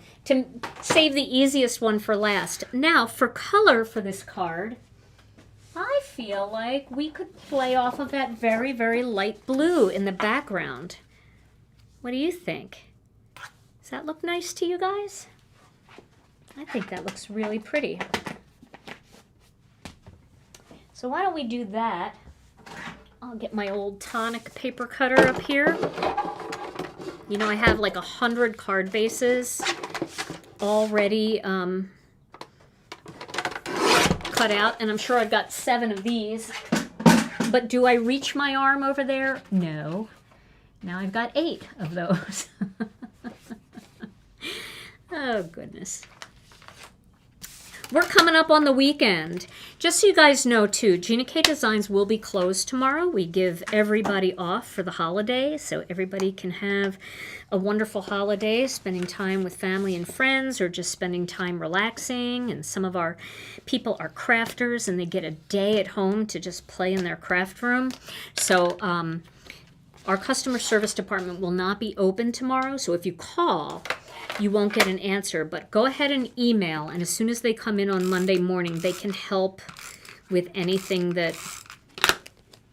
save the easiest one for last. Now, for color for this card, I feel like we could play off of that very, very light blue in the background. What do you think? Does that look nice to you guys? I think that looks really pretty. So why don't we do that? I'll get my old tonic paper cutter up here. You know, I have like 100 card bases already cut out, and I'm sure I've got 7 of these. But do I reach my arm over there? No. Now I've got 8 of those. Oh, goodness. We're coming up on the weekend. Just so you guys know, too, Gina K Designs will be closed tomorrow. We give everybody off for the holidays, so everybody can have a wonderful holiday, spending time with family and friends, or just spending time relaxing. And some of our people are crafters, and they get a day at home to just play in their craft room. So our customer service department will not be open tomorrow, so if you call, you won't get an answer, but go ahead and email, and as soon as they come in on Monday morning, they can help with anything that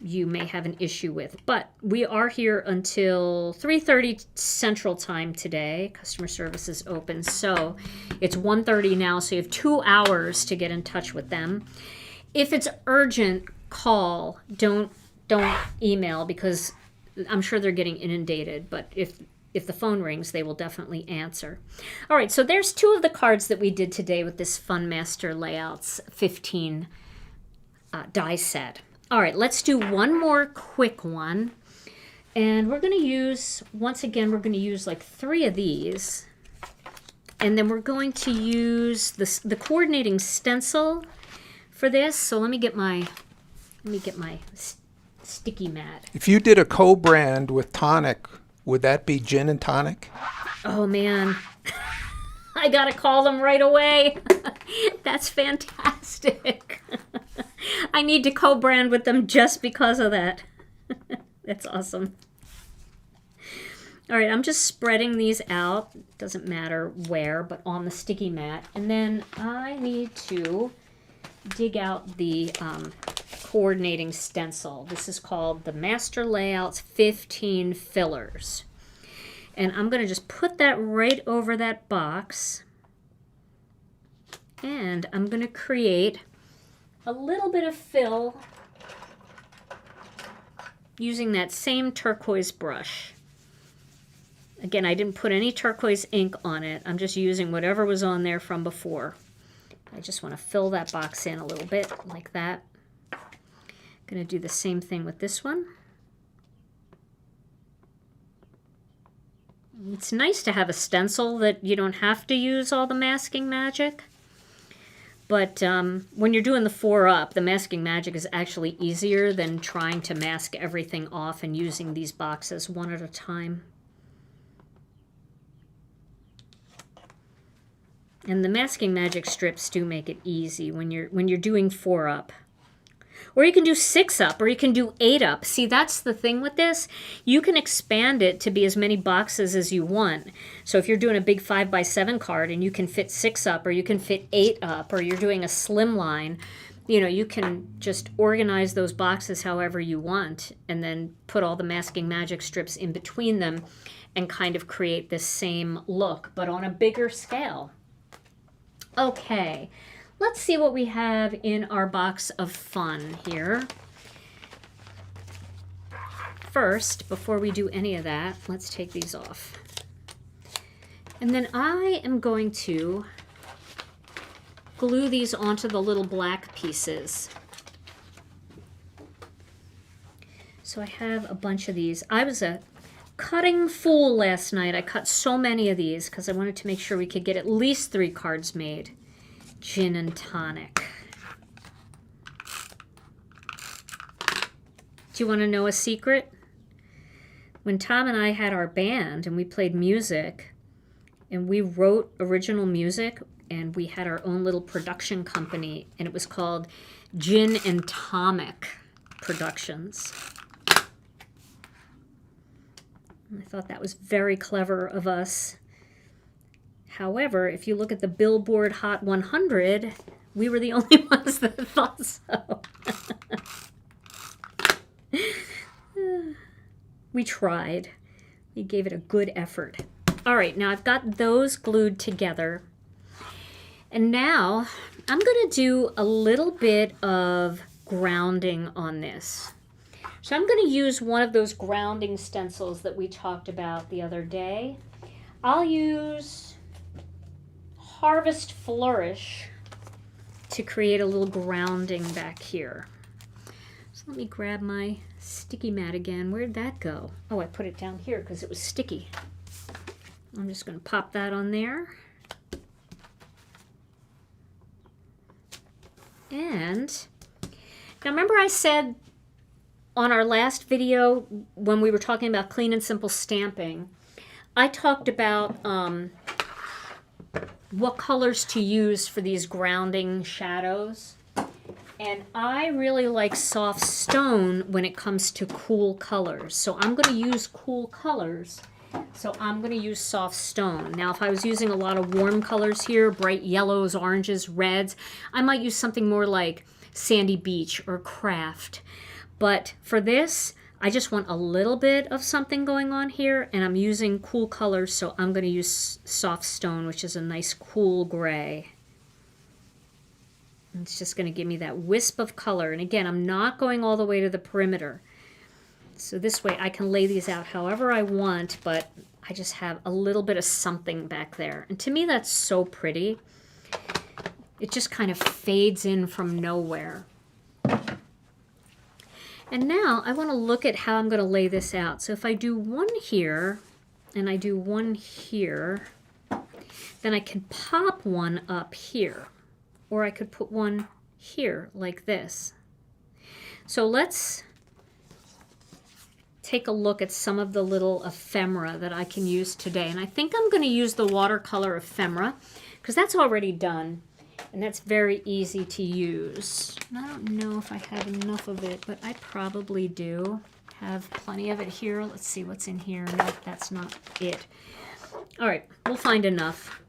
you may have an issue with. But we are here until 3:30 Central Time today. Customer service is open, so it's 1:30 now, so you have 2 hours to get in touch with them. If it's urgent, call. Don't email, because I'm sure they're getting inundated, but if the phone rings, they will definitely answer. All right, so there's 2 of the cards that we did today with this Fun Master Layouts 15 die set. All right, let's do one more quick one. And we're going to use, once again, we're going to use like 3 of these. And then we're going to use the coordinating stencil for this. So let me get my sticky mat. If you did a co-brand with tonic, would that be gin and tonic? Oh man, I gotta call them right away. That's fantastic. I need to co-brand with them just because of that. That's awesome. All right, I'm just spreading these out. Doesn't matter where, but on the sticky mat. And then I need to dig out the coordinating stencil. This is called the Master Layouts 15 Fillers. And I'm going to just put that right over that box. And I'm going to create a little bit of fill using that same turquoise brush. Again, I didn't put any turquoise ink on it. I'm just using whatever was on there from before. I just want to fill that box in a little bit like that. I'm going to do the same thing with this one. It's nice to have a stencil that you don't have to use all the masking magic. But when you're doing the 4-up, the masking magic is actually easier than trying to mask everything off and using these boxes one at a time. And the masking magic strips do make it easy when you're doing 4-up. Or you can do 6-up, or you can do 8-up. See, that's the thing with this. You can expand it to be as many boxes as you want. So if you're doing a big 5x7 card and you can fit 6-up, or you can fit 8-up, or you're doing a slim line, you know, you can just organize those boxes however you want and then put all the masking magic strips in between them and kind of create this same look, but on a bigger scale. Okay, let's see what we have in our box of fun here. First, before we do any of that, let's take these off. And then I am going to glue these onto the little black pieces. So I have a bunch of these. I was a cutting fool last night. I cut so many of these because I wanted to make sure we could get at least 3 cards made. Gin and tonic. Do you want to know a secret? When Tom and I had our band and we played music and we wrote original music and we had our own little production company and it was called Gin and Tonic Productions. I thought that was very clever of us. However, if you look at the Billboard Hot 100, we were the only ones that thought so. We tried. We gave it a good effort. All right, now I've got those glued together. And now I'm going to do a little bit of grounding on this. So I'm going to use one of those grounding stencils that we talked about the other day. I'll use Harvest Flourish to create a little grounding back here. So let me grab my sticky mat again. Where'd that go? Oh, I put it down here because it was sticky. I'm just going to pop that on there. And now remember I said on our last video, when we were talking about clean and simple stamping, I talked about what colors to use for these grounding shadows. And I really like soft stone when it comes to cool colors. So I'm going to use cool colors. So I'm going to use soft stone. Now, if I was using a lot of warm colors here, bright yellows, oranges, reds, I might use something more like Sandy Beach or Craft. But for this, I just want a little bit of something going on here, and I'm using cool colors, so I'm going to use soft stone, which is a nice cool gray. And it's just going to give me that wisp of color. And again, I'm not going all the way to the perimeter. So this way I can lay these out however I want, but I just have a little bit of something back there. And to me, that's so pretty. It just kind of fades in from nowhere. And now I want to look at how I'm going to lay this out. So if I do one here and I do one here, then I can pop one up here, or I could put one here like this. So let's take a look at some of the little ephemera that I can use today. And I think I'm going to use the watercolor ephemera because that's already done and that's very easy to use. And I don't know if I have enough of it, but I probably do have plenty of it here. Let's see what's in here. Nope, that's not it. All right, we'll find enough.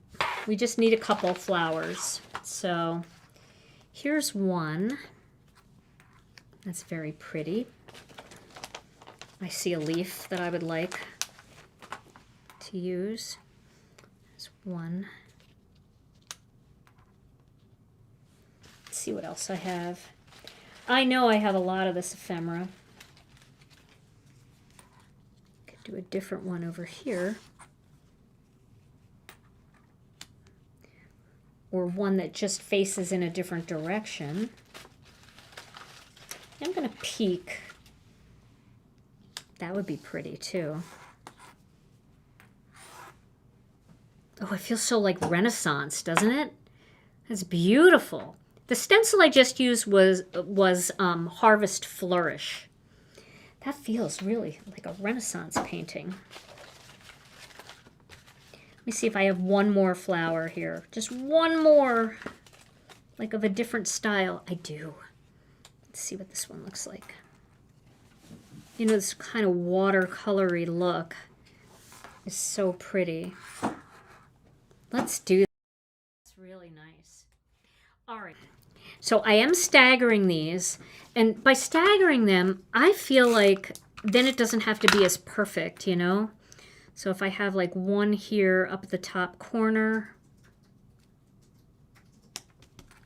We just need a couple flowers. So here's one. That's very pretty. I see a leaf that I would like to use. There's one. Let's see what else I have. I know I have a lot of this ephemera. Could do a different one over here. Or one that just faces in a different direction. I'm going to peek. That would be pretty too. Oh, it feels so like Renaissance, doesn't it? It's beautiful. The stencil I just used was Harvest Flourish. That feels really like a Renaissance painting. Let me see if I have one more flower here. Just one more, like of a different style. I do. Let's see what this one looks like. You know, this kind of watercolory look is so pretty. Let's do that. It's really nice. All right. So I am staggering these, and by staggering them, I feel like then it doesn't have to be as perfect, you know? So if I have like one here up at the top corner,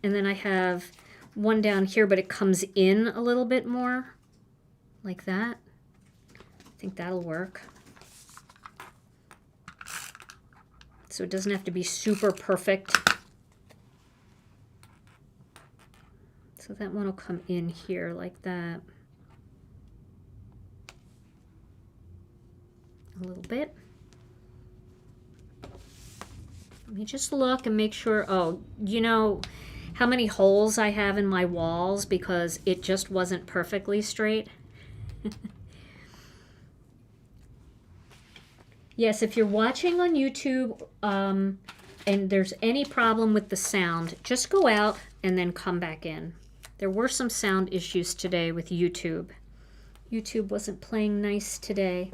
and then I have one down here, but it comes in a little bit more, like that. I think that'll work. So it doesn't have to be super perfect. So that one will come in here like that. A little bit. Let me just look and make sure. Oh, you know how many holes I have in my walls because it just wasn't perfectly straight? Yes, if you're watching on YouTube and there's any problem with the sound, just go out and then come back in. There were some sound issues today with YouTube. YouTube wasn't playing nice today.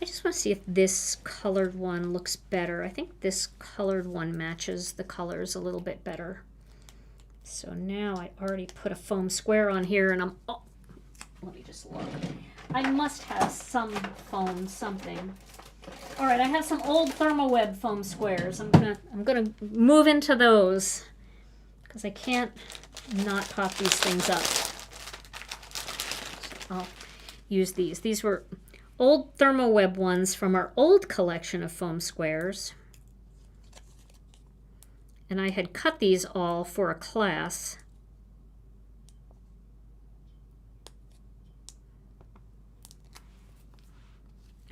I just want to see if this colored one looks better. I think this colored one matches the colors a little bit better. So now I already put a foam square on here and oh, let me just look. I must have some foam something. All right, I have some old Thermoweb foam squares. I'm gonna move into those because I can't not pop these things up. So I'll use these. These were old Thermoweb ones from our old collection of foam squares. And I had cut these all for a class.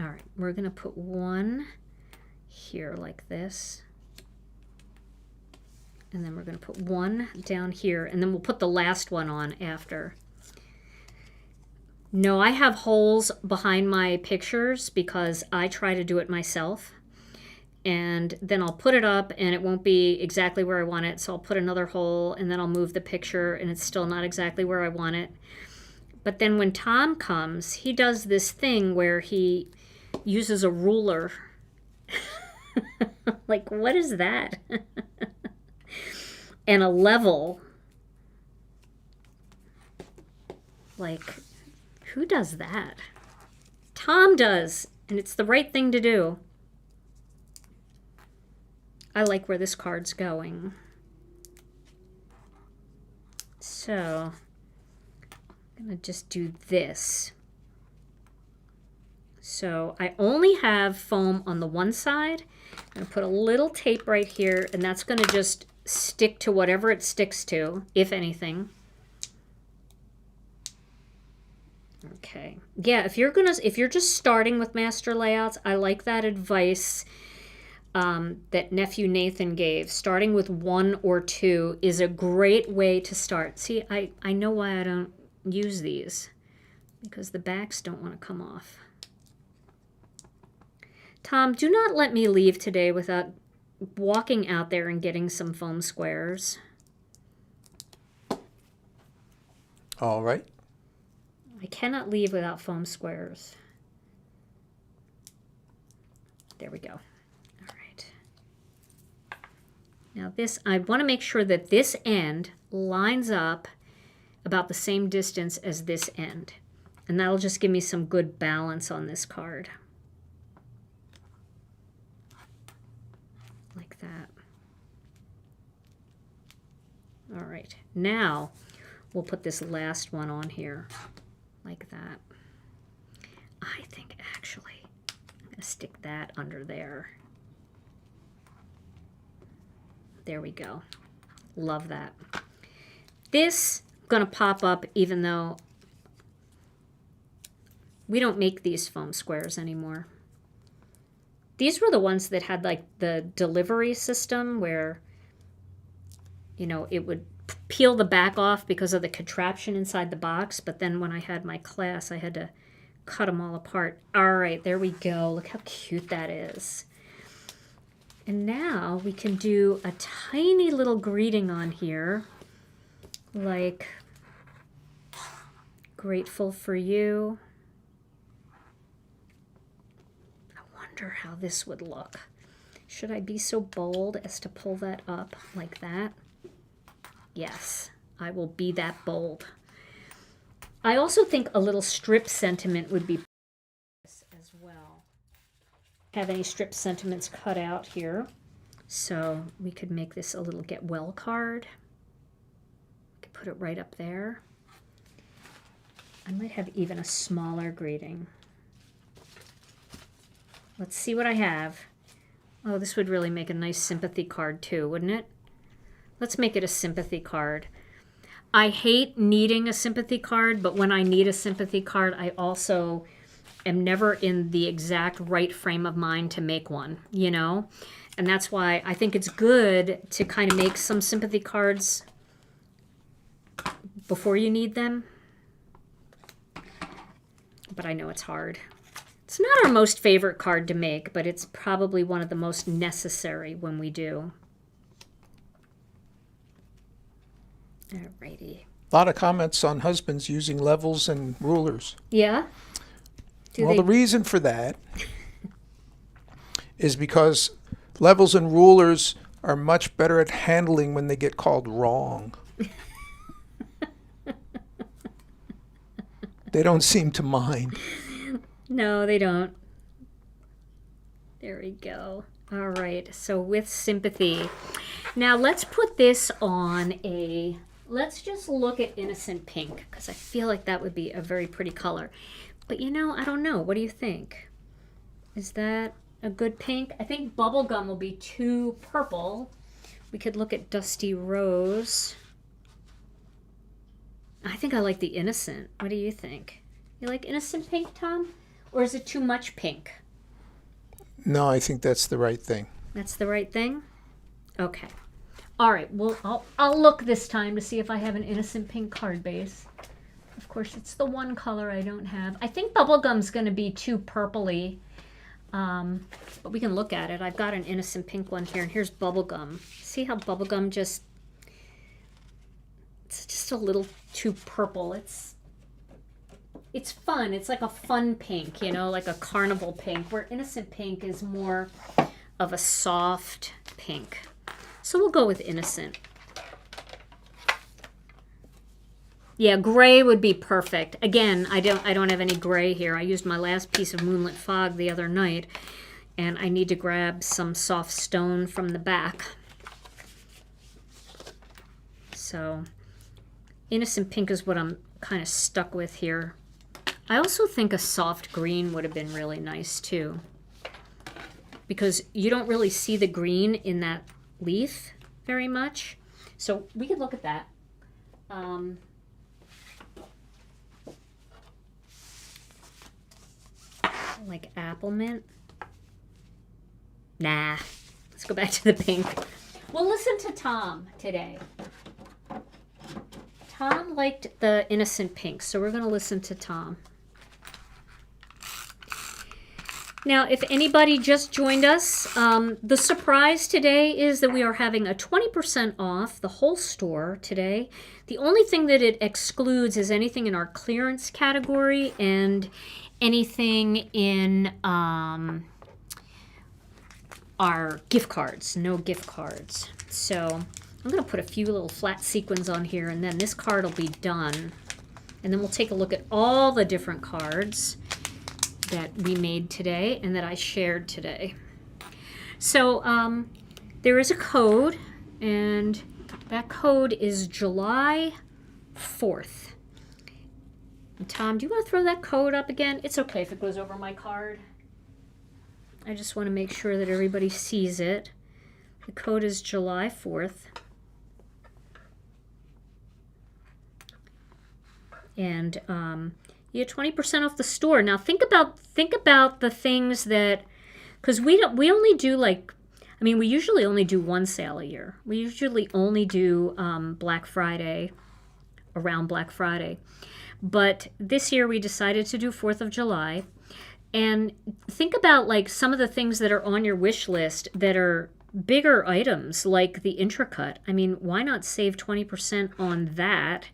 All right, we're going to put one here like this. And then we're going to put one down here, and then we'll put the last one on after. No, I have holes behind my pictures because I try to do it myself. And then I'll put it up and it won't be exactly where I want it. So I'll put another hole and then I'll move the picture and it's still not exactly where I want it. But then when Tom comes, he does this thing where he uses a ruler. Like, what is that? And a level. Like, who does that? Tom does, and it's the right thing to do. I like where this card's going. So, I'm going to just do this. So, I only have foam on the one side. I'm going to put a little tape right here, and that's going to just stick to whatever it sticks to, if anything. Okay. Yeah, if you're just starting with master layouts, I like that advice. that nephew Nathan gave, starting with 1 or 2, is a great way to start. See, I know why I don't use these, because the backs don't want to come off. Tom, do not let me leave today without walking out there and getting some foam squares. All right. I cannot leave without foam squares. There we go. All right. Now this, I want to make sure that this end lines up about the same distance as this end. And that'll just give me some good balance on this card. Like that. All right. Now we'll put this last one on here. Like that. I think actually I'm going to stick that under there. There we go. Love that. This I'm going to pop up even though we don't make these foam squares anymore. These were the ones that had like the delivery system where, you know, it would peel the back off because of the contraption inside the box. But then when I had my class, I had to cut them all apart. All right, there we go. Look how cute that is. And now we can do a tiny little greeting on here. Like, grateful for you. I wonder how this would look. Should I be so bold as to pull that up like that? Yes, I will be that bold. I also think a little strip sentiment would be as well. Have any strip sentiments cut out here. So we could make this a little get well card. We could put it right up there. I might have even a smaller greeting. Let's see what I have. Oh, this would really make a nice sympathy card too, wouldn't it? Let's make it a sympathy card. I hate needing a sympathy card, but when I need a sympathy card, I also am never in the exact right frame of mind to make one, you know? And that's why I think it's good to kind of make some sympathy cards before you need them. But I know it's hard. It's not our most favorite card to make, but it's probably one of the most necessary when we do. Alrighty. A lot of comments on husbands using levels and rulers. Yeah? The reason for that is because levels and rulers are much better at handling when they get called wrong. They don't seem to mind. No, they don't. There we go. All right, so with sympathy. Now let's put this on a... Let's just look at Innocent Pink, because I feel like that would be a very pretty color. But you know, I don't know. What do you think? Is that a good pink? I think Bubblegum will be too purple. We could look at Dusty Rose. I think I like the Innocent. What do you think? You like Innocent Pink, Tom? Or is it too much pink? No, I think that's the right thing. That's the right thing? Okay. All right, well, I'll look this time to see if I have an Innocent Pink card base. Of course, it's the one color I don't have. I think Bubblegum's going to be too purpley, but we can look at it. I've got an Innocent Pink one here, and here's Bubblegum. See how Bubblegum it's just a little too purple. It's fun. It's like a fun pink, you know, like a carnival pink, where Innocent Pink is more of a soft pink. So we'll go with Innocent. Yeah, gray would be perfect. Again, I don't have any gray here. I used my last piece of Moonlit Fog the other night, and I need to grab some soft stone from the back. So Innocent Pink is what I'm kind of stuck with here. I also think a soft green would have been really nice too, because you don't really see the green in that leaf very much. So we could look at that. Like apple mint. Nah, Let's go back to the pink. We'll listen to Tom today. Tom liked the innocent pink, so we're going to listen to Tom. Now, if anybody just joined us, the surprise today is that we are having a 20% off the whole store today. The only thing that it excludes is anything in our clearance category and anything in our gift cards. No gift cards. So I'm going to put a few little flat sequins on here, and then this card will be done. And then we'll take a look at all the different cards that we made today and that I shared today. So there is a code, and that code is July 4th. And Tom, do you want to throw that code up again? It's okay if it goes over my card. I just want to make sure that everybody sees it. The code is July 4th. And you get 20% off the store. Now think about the things that, because we only do like, I mean, we usually only do one sale a year. We usually only do Black Friday, around Black Friday. But this year we decided to do 4th of July. And think about like some of the things that are on your wish list that are bigger items, like the Intracut. I mean, why not save 20% on that?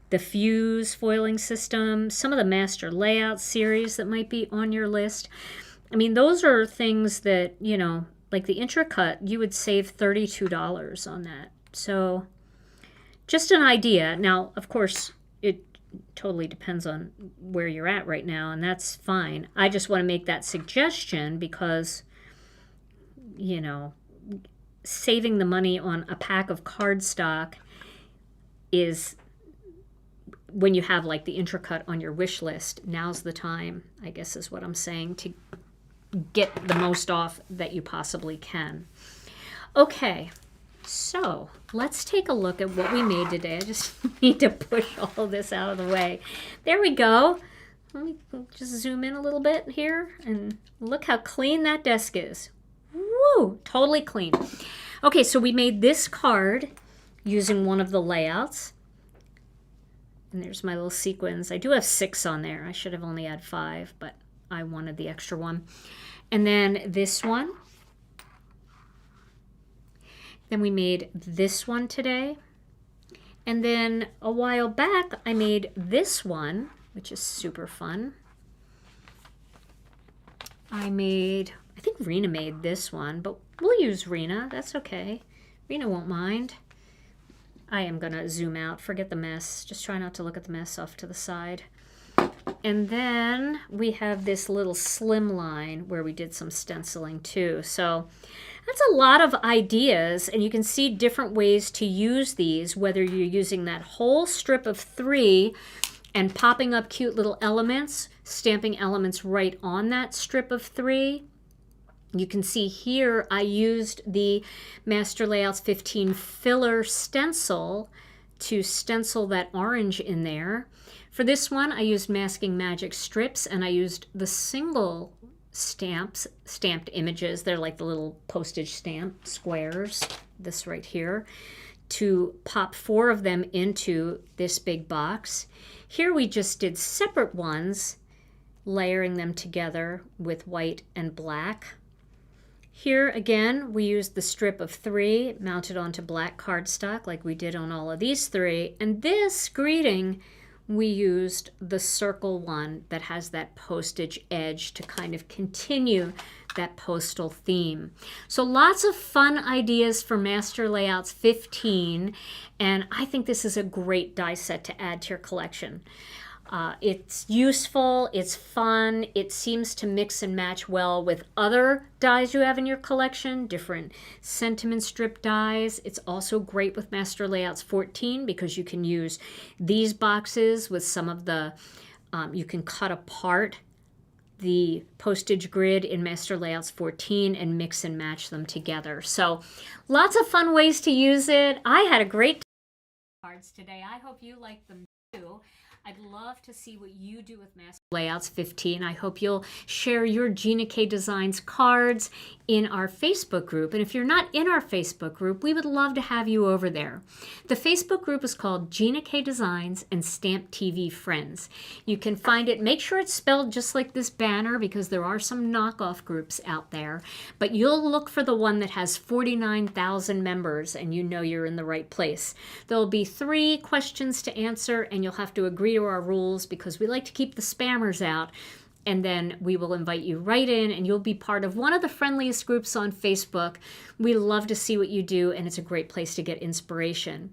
The Fuse foiling system, some of the master layout series that might be on your list. I mean, those are things that, you know, like the Intracut, you would save $32 on that. So just an idea. Now, of course, it totally depends on where you're at right now, and that's fine. I just want to make that suggestion because, you know, saving the money on a pack of cardstock is, when you have like the Intracut on your wish list, now's the time, I guess is what I'm saying, to get the most off that you possibly can. Okay, so let's take a look at what we made today. I just need to push all this out of the way. There we go. Let me just zoom in a little bit here and look how clean that desk is. Woo, totally clean. Okay, so we made this card using one of the layouts. And there's my little sequins. I do have 6 on there. I should have only had 5, but I wanted the extra one. And then this one. Then we made this one today. And then a while back, I made this one, which is super fun. I think Rena made this one, but we'll use Rena. That's okay. Rena won't mind. I am going to zoom out. Forget the mess. Just try not to look at the mess off to the side. And then we have this little slim line where we did some stenciling too. So that's a lot of ideas, and you can see different ways to use these, whether you're using that whole strip of 3 and popping up cute little elements, stamping elements right on that strip of 3. You can see here I used the Master Layouts 15 filler stencil to stencil that orange in there. For this one, I used Masking Magic strips, and I used the single stamped images. They're like the little postage stamp squares, this right here, to pop 4 of them into this big box. Here we just did separate ones, layering them together with white and black. Here again, we used the strip of 3 mounted onto black cardstock like we did on all of these 3. And this greeting, we used the circle one that has that postage edge to kind of continue that postal theme. So lots of fun ideas for Master Layouts 15, and I think this is a great die set to add to your collection. It's useful, it's fun, it seems to mix and match well with other dies you have in your collection, different sentiment strip dies. It's also great with Master Layouts 14 because you can use these boxes with some of the, you can cut apart the postage grid in Master Layouts 14 and mix and match them together. So lots of fun ways to use it. I had a great time with cards today. I hope you like them too. I'd love to see what you do with Master Layouts 15. I hope you'll share your Gina K Designs cards in our Facebook group. And if you're not in our Facebook group, we would love to have you over there. The Facebook group is called Gina K Designs and Stamp TV Friends. You can find it. Make sure it's spelled just like this banner because there are some knockoff groups out there. But you'll look for the one that has 49,000 members and you know you're in the right place. There'll be 3 questions to answer and you'll have to agree to our rules because we like to keep the spammers out, and then we will invite you right in and you'll be part of one of the friendliest groups on Facebook. We love to see what you do and it's a great place to get inspiration.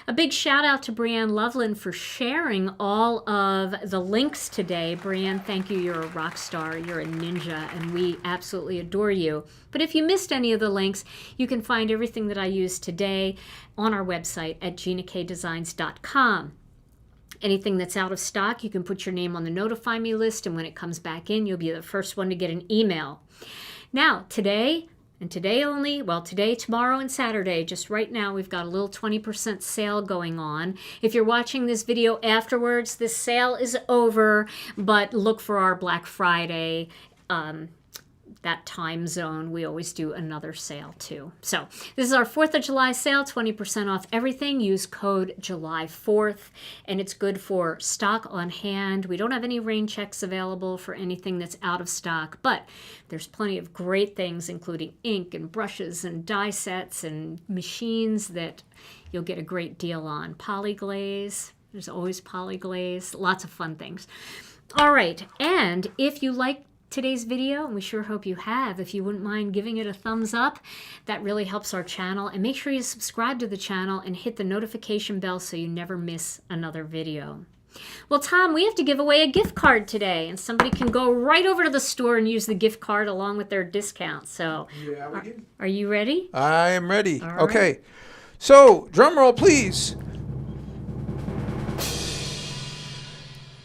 A big shout out to Brianne Loveland for sharing all of the links today. Brianne, thank you. You're a rock star. You're a ninja and we absolutely adore you. But if you missed any of the links, you can find everything that I used today on our website at ginakdesigns.com. Anything that's out of stock, you can put your name on the notify me list, and when it comes back in, you'll be the first one to get an email. Now, today, and today only, well, today, tomorrow, and Saturday, just right now, we've got a little 20% sale going on. If you're watching this video afterwards, this sale is over, but look for our Black Friday that time zone. We always do another sale too. So this is our 4th of July sale, 20% off everything. Use code July 4th, and it's good for stock on hand. We don't have any rain checks available for anything that's out of stock, but there's plenty of great things, including ink and brushes and die sets and machines that you'll get a great deal on. Polyglaze, there's always polyglaze, lots of fun things. All right, and if you like today's video, and we sure hope you have, if you wouldn't mind giving it a thumbs up, that really helps our channel. And make sure you subscribe to the channel and hit the notification bell so you never miss another video. Well, Tom, we have to give away a gift card today, and somebody can go right over to the store and use the gift card along with their discount. So Yeah, we do. Are you ready? I am ready. All Okay. right. So, drum roll, please.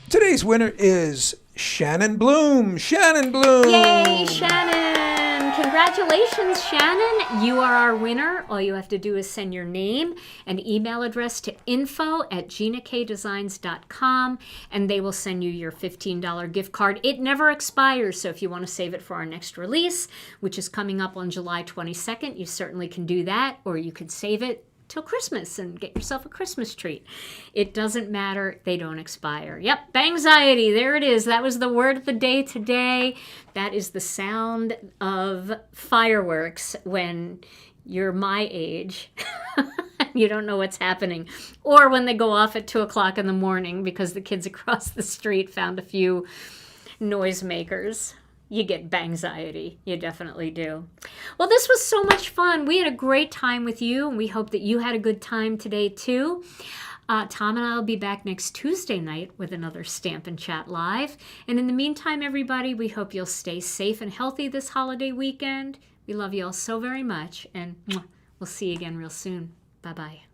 Today's winner is Shannon Bloom. Shannon Bloom. Yay, Shannon! Congratulations, Shannon. You are our winner. All you have to do is send your name and email address to info@ginakdesigns.com, and they will send you your $15 gift card. It never expires, so if you want to save it for our next release, which is coming up on July 22nd, you certainly can do that, or you could save it till Christmas and get yourself a Christmas treat. It doesn't matter. They don't expire. Yep, bangxiety. There it is. That was the word of the day today. That is the sound of fireworks when you're my age. You don't know what's happening. Or when they go off at 2 o'clock in the morning because the kids across the street found a few noisemakers. You get bangxiety. You definitely do. Well, this was so much fun. We had a great time with you, and we hope that you had a good time today, too. Tom and I will be back next Tuesday night with another Stamp and Chat Live. And in the meantime, everybody, we hope you'll stay safe and healthy this holiday weekend. We love you all so very much, and we'll see you again real soon. Bye-bye.